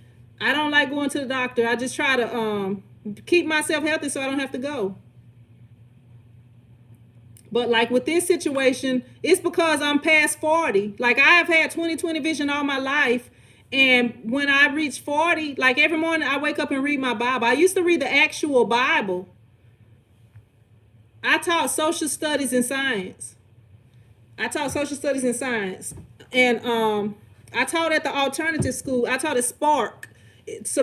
I don't like going to the doctor. I just try to keep myself healthy so I don't have to go. But like with this situation, it's because I'm past 40. Like I have had 20/20 vision all my life. And when I reach 40, like every morning I wake up and read my Bible. I used to read the actual Bible. I taught social studies and science. And I taught at the alternative school. I taught at Spark. It's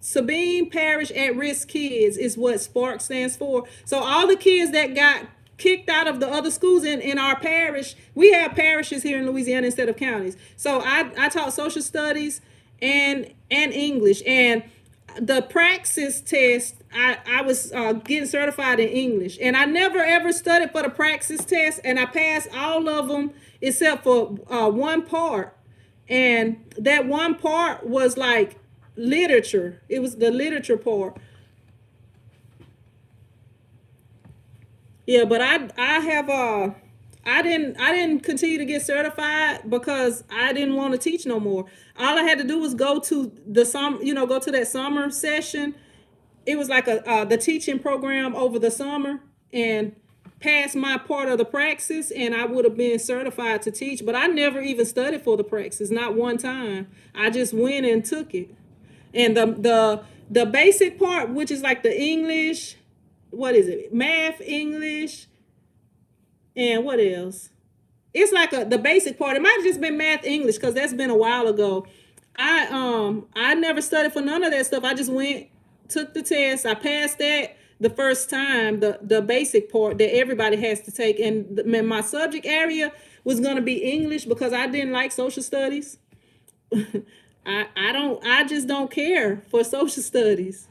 Sabine Parish at Risk Kids is what Spark stands for. So all the kids that got kicked out of the other schools in our parish, we have parishes here in Louisiana instead of counties. So I taught social studies and English. And the praxis test, I was getting certified in English, and I never ever studied for the praxis test, and I passed all of them except for one part, and that one part was like literature. It was the literature part. Yeah, but I I didn't continue to get certified because I didn't want to teach no more. All I had to do was go to go to that summer session. It was like the teaching program over the summer, and pass my part of the praxis, and I would have been certified to teach. But I never even studied for the praxis, not one time. I just went and took it. And the basic part, which is like the English, what is it? Math, English, and what else? It's like the basic part. It might have just been math, English, because that's been a while ago. I never studied for none of that stuff. I just went, took the test. I passed that the first time, the basic part that everybody has to take. And my subject area was going to be English because I didn't like social studies. I just don't care for social studies.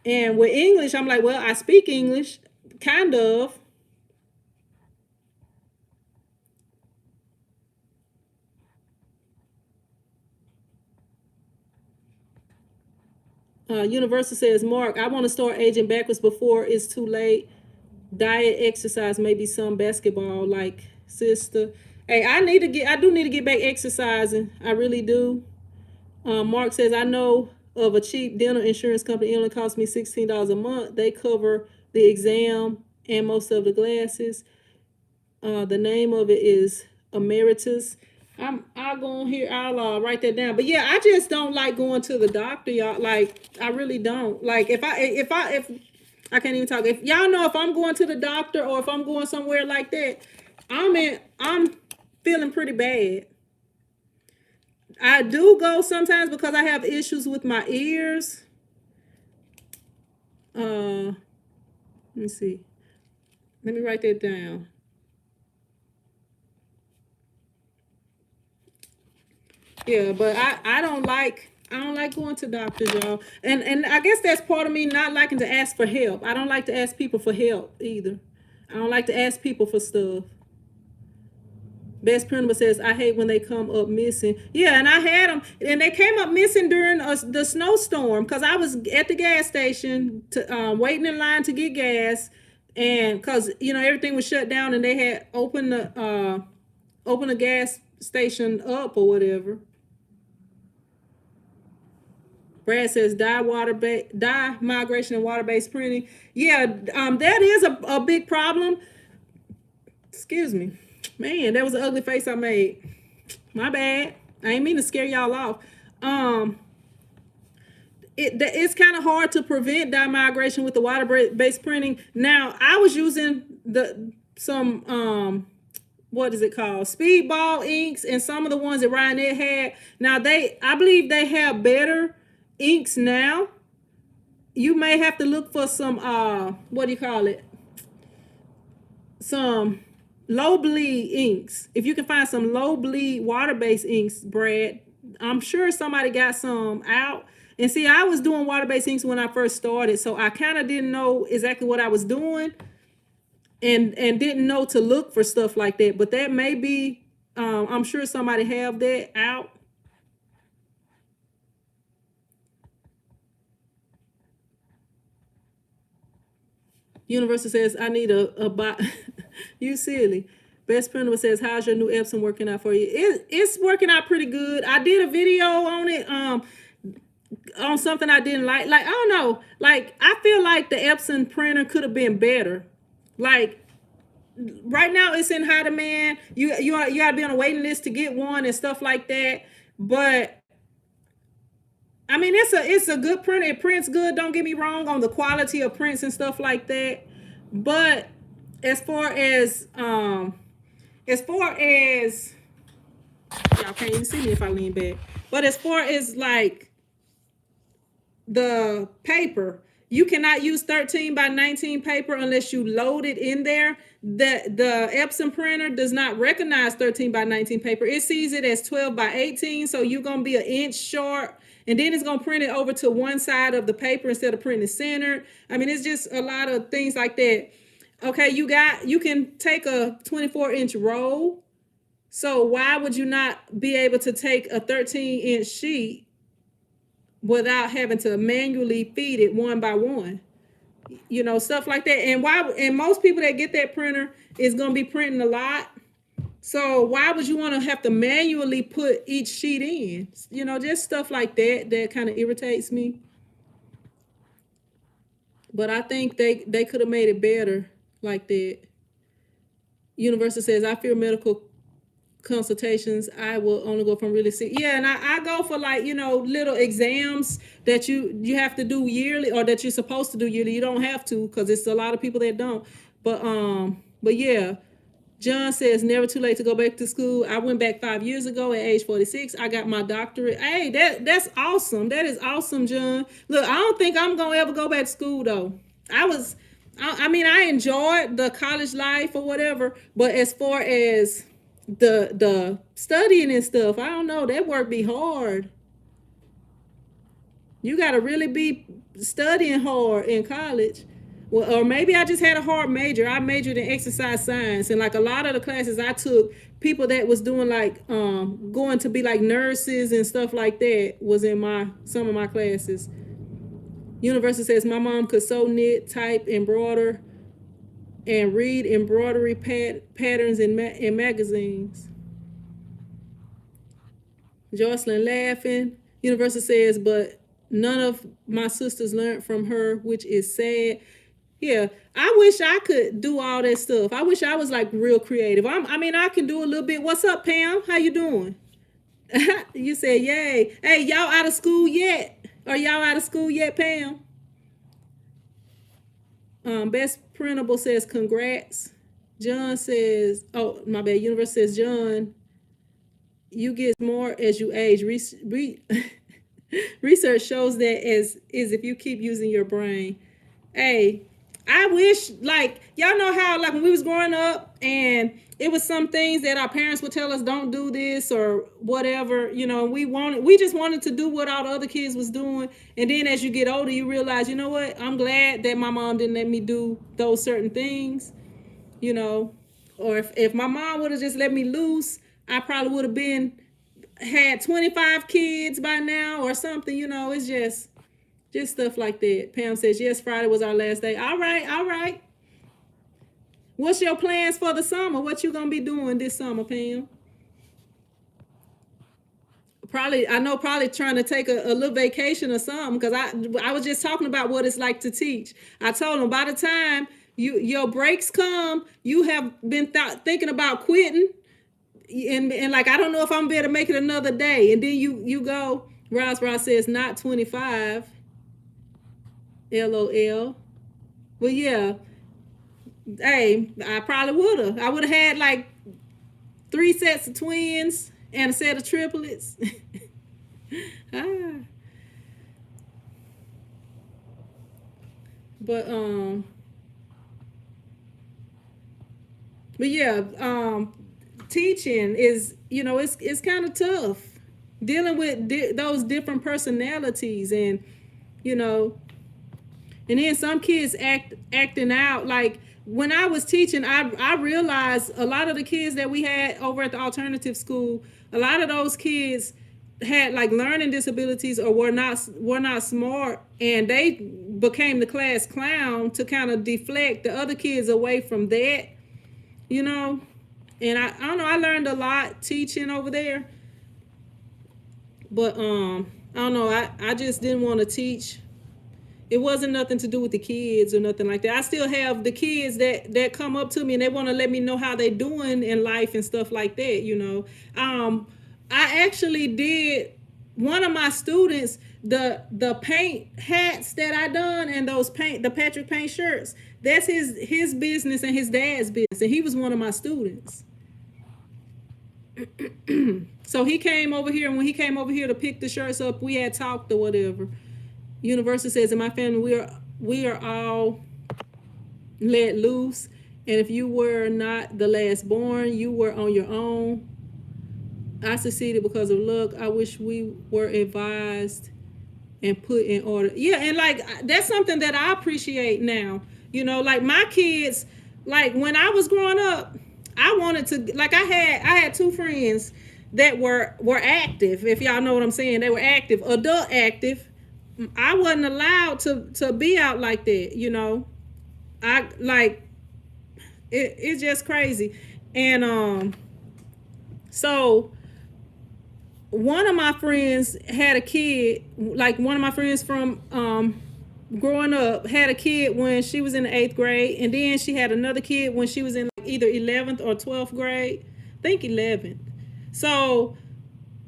And with English, I'm like, well, I speak English, kind of. Universal says, Mark, I want to start aging backwards before it's too late. Diet, exercise, maybe some basketball, like sister. Hey, I do need to get back exercising. I really do. Mark says, I know of a cheap dental insurance company. It only costs me $16 a month. They cover the exam and most of the glasses. The name of it is Emeritus. I'll go on here. I'll write that down. But yeah, I just don't like going to the doctor, y'all. Like, I really don't. Like, if I can't even talk. If y'all know, if I'm going to the doctor or if I'm going somewhere like that, I'm feeling pretty bad. I do go sometimes because I have issues with my ears. Let me see. Let me write that down. Yeah, but I don't like going to doctors, y'all. And I guess that's part of me not liking to ask for help. I don't like to ask people for help either. I don't like to ask people for stuff. Best Principal says, I hate when they come up missing. Yeah, and I had them, and they came up missing during the snowstorm because I was at the gas station waiting in line to get gas, and because everything was shut down and they had opened the gas station up or whatever. Brad says dye migration and water-based printing. Yeah, that is a big problem. Excuse me. Man, that was an ugly face I made. My bad. I ain't mean to scare y'all off. It's kind of hard to prevent dye migration with the water-based printing. Now, I was using some what is it called? Speedball inks, and some of the ones that Ryan Ed had. Now I believe they have better inks now. You may have to look for some what do you call it? Some low bleed inks. If you can find some low bleed water-based inks, Brad, I'm sure somebody got some out. And see, I was doing water-based inks when I first started, so I kind of didn't know exactly what I was doing, and didn't know to look for stuff like that. But that may be, I'm sure somebody have that out. Universal says, I need a bot. You silly. Best Principal says, how's your new Epson working out for you? It's working out pretty good. I did a video on it, on something I didn't like. Like, I don't know. Like, I feel like the Epson printer could have been better. Like, right now it's in high demand. You gotta be on a waiting list to get one and stuff like that. But I mean, it's a good printer. It prints good. Don't get me wrong on the quality of prints and stuff like that. But as far as y'all can't even see me if I lean back. But as far as like the paper, you cannot use 13 by 19 paper unless you load it in there. The Epson printer does not recognize 13 by 19 paper. It sees it as 12 by 18. So you're going to be an inch short, and then it's going to print it over to one side of the paper instead of printing centered. I mean, it's just a lot of things like that. Okay, you can take a 24-inch roll. So why would you not be able to take a 13-inch sheet without having to manually feed it one by one? you know, stuff like that. And most people that get that printer is going to be printing a lot. So why would you want to have to manually put each sheet in? You know, just stuff like that kind of irritates me. But I think they could have made it better like that. University says, I fear medical consultations. I will only go from really sick. Yeah, and I go for, like, you know, little exams that you have to do yearly, or that you're supposed to do yearly. You don't have to, because it's a lot of people that don't. But yeah. John says, never too late to go back to school. I went back 5 years ago at age 46. I got my doctorate. Hey, that's awesome. That is awesome, John. Look, I don't think I'm going to ever go back to school, though. I mean, I enjoyed the college life or whatever, but as far as the studying and stuff, I don't know. That work be hard. You got to really be studying hard in college. Well, or maybe I just had a hard major. I majored in exercise science, and like a lot of the classes I took, people that was doing like going to be like nurses and stuff like that was in some of my classes. University says, my mom could sew, knit, type, embroider, and read embroidery patterns in magazines. Jocelyn laughing. University says, but none of my sisters learned from her, which is sad. Yeah, I wish I could do all that stuff. I wish I was like real creative. I mean, I can do a little bit. What's up, Pam? How you doing? You said, yay. Hey, y'all out of school yet? Are y'all out of school yet, Pam? Best Printable says, congrats. John says, oh, my bad. Universe says, John, you get more as you age. Research shows that is if you keep using your brain. Hey, I wish, like, y'all know how, like, when we was growing up and it was some things that our parents would tell us, don't do this or whatever, you know, we just wanted to do what all the other kids was doing. And then as you get older, you realize, you know what, I'm glad that my mom didn't let me do those certain things, you know, or if my mom would have just let me loose, I probably would have had 25 kids by now or something, you know. It's just stuff like that. Pam says, yes, Friday was our last day. All right. What's your plans for the summer? What you gonna be doing this summer, Pam? Probably trying to take a little vacation or something, because I was just talking about what it's like to teach. I told them by the time your breaks come, you have been thinking about quitting, and like, I don't know if I'm gonna be able to make it another day. And then you go. Ross says, not 25. LOL. Well, yeah. Hey, I probably would have. I would have had like 3 sets of twins and a set of triplets. But yeah, teaching is, you know, it's kind of tough dealing with those different personalities, and you know. And then some kids acting out. Like when I was teaching, I realized a lot of the kids that we had over at the alternative school, a lot of those kids had like learning disabilities or were not smart, and they became the class clown to kind of deflect the other kids away from that, you know. And I don't know, I learned a lot teaching over there. But I don't know, I just didn't want to teach. It wasn't nothing to do with the kids or nothing like that. I still have the kids that come up to me and they want to let me know how they're doing in life and stuff like that, you know. I actually did, one of my students, the paint hats that I done and the Patrick Paint shirts, that's his business and his dad's business, and he was one of my students. So he came over here, and when he came over here to pick the shirts up, we had talked or whatever. University says, in my family, we are all let loose, and if you were not the last born, you were on your own. I succeeded because of luck. I wish we were advised and put in order. Yeah, and like, that's something that I appreciate now. You know, like my kids, like when I was growing up, I wanted to, like, I had 2 friends that were active, if y'all know what I'm saying. They were active, adult active. I wasn't allowed to be out like that, you know. I like it's just crazy. And so one of my friends had a kid, like one of my friends from growing up had a kid when she was in the 8th grade, and then she had another kid when she was in like either 11th or 12th grade. I think 11th. So,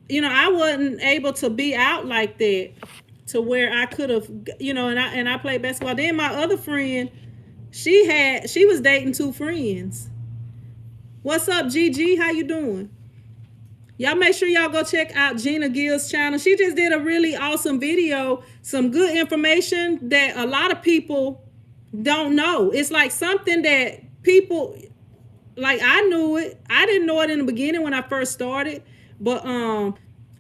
you know, I wasn't able to be out like that to where I could have, you know, and I played basketball. Then my other friend, she was dating 2 friends. What's up, Gigi? How you doing? Y'all make sure y'all go check out Gina Gill's channel. She just did a really awesome video, some good information that a lot of people don't know. It's like something that people, like I knew it. I didn't know it in the beginning when I first started, but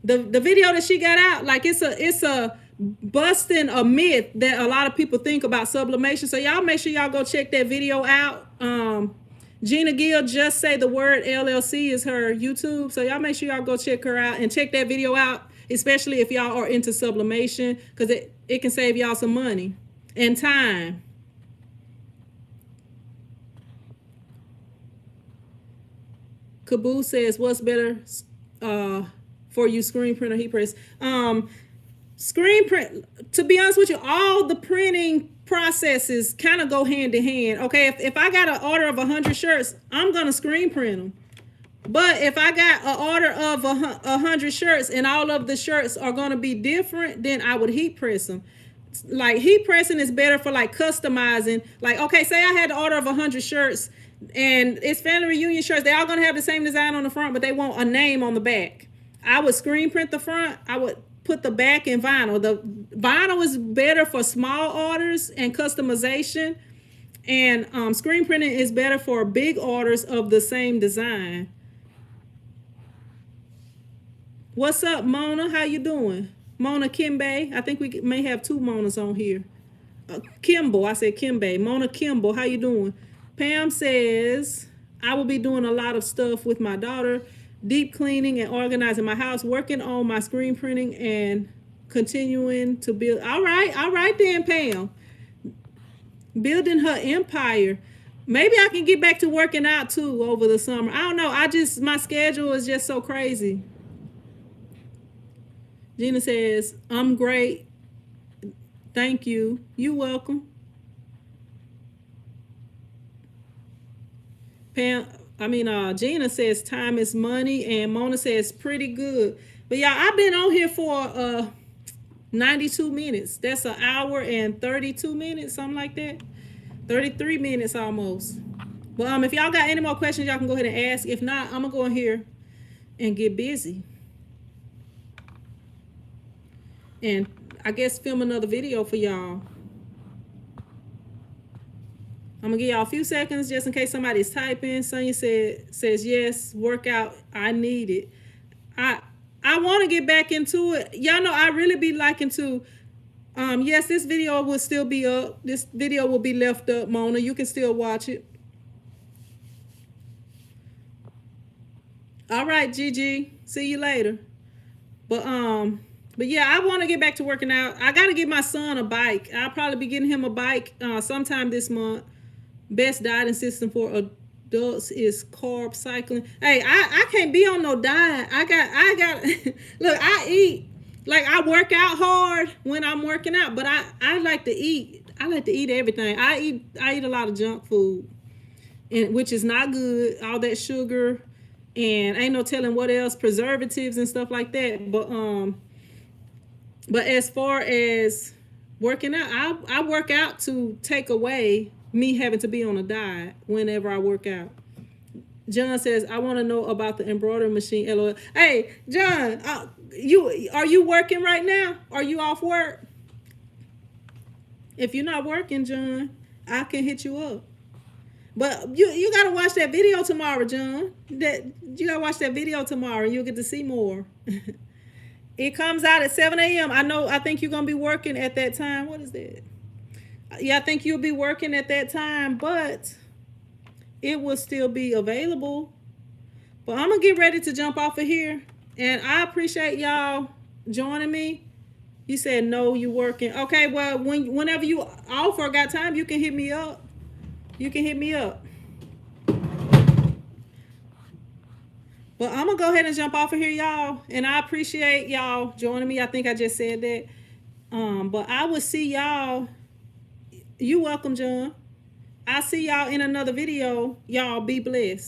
the video that she got out, like it's a busting a myth that a lot of people think about sublimation. So y'all make sure y'all go check that video out. Gina Gill, just say the word LLC is her YouTube. So y'all make sure y'all go check her out and check that video out, especially if y'all are into sublimation, because it can save y'all some money and time. Caboose says, what's better for you, screen print or heat press? Screen print, to be honest with you, all the printing processes kind of go hand in hand. Okay, if I got an order of 100 shirts, I'm gonna screen print them. But if I got an order of 100 shirts and all of the shirts are gonna be different, then I would heat press them. Like heat pressing is better for like customizing. Like, okay, say I had the order of 100 shirts and it's family reunion shirts. They all gonna have the same design on the front, but they want a name on the back. I would screen print the front. I would put the back in vinyl. The vinyl is better for small orders and customization, and screen printing is better for big orders of the same design. What's up, Mona? How you doing? Mona Kimbe. I think we may have 2 Monas on here. Kimball. I said Kimbe. Mona Kimball. How you doing? Pam says, I will be doing a lot of stuff with my daughter. Deep cleaning and organizing my house, working on my screen printing and continuing to build. All right then, Pam. Building her empire. Maybe I can get back to working out too over the summer. I don't know. My schedule is just so crazy. Gina says, I'm great. Thank you. You're welcome. Gina says time is money, and Mona says pretty good. But y'all, I've been on here for 92 minutes. That's an hour and 32 minutes, something like that. 33 minutes almost. But if y'all got any more questions, y'all can go ahead and ask. If not, I'm gonna go in here and get busy. And I guess film another video for y'all. I'm gonna give y'all a few seconds just in case somebody's typing. Sonia says yes, workout, I need it. I want to get back into it. Y'all know I really be liking to. Yes, this video will still be up. This video will be left up, Mona. You can still watch it. All right, Gigi. See you later. But yeah, I want to get back to working out. I gotta get my son a bike. I'll probably be getting him a bike sometime this month. Best dieting system for adults is carb cycling. Hey, I can't be on no diet. I got look, I eat, like I work out hard when I'm working out, but I like to eat. I like to eat everything. I eat a lot of junk food, and which is not good. All that sugar, and ain't no telling what else, preservatives and stuff like that. But as far as working out, I work out to take away me having to be on a diet whenever I work out. John says, I want to know about the embroidery machine. LOL. Hey, John, are you working right now? Are you off work? If you're not working, John, I can hit you up. But you got to watch that video tomorrow, John. You got to watch that video tomorrow and you'll get to see more. It comes out at 7 a.m. I think you're going to be working at that time. What is that? Yeah, I think you'll be working at that time, but it will still be available. But I'm going to get ready to jump off of here. And I appreciate y'all joining me. You said no, you working. Okay, well, whenever you off or got time, you can hit me up. You can hit me up. But I'm gonna go ahead and jump off of here, y'all. And I appreciate y'all joining me. I think I just said that. But I will see y'all. You welcome, John. I'll see y'all in another video. Y'all be blessed.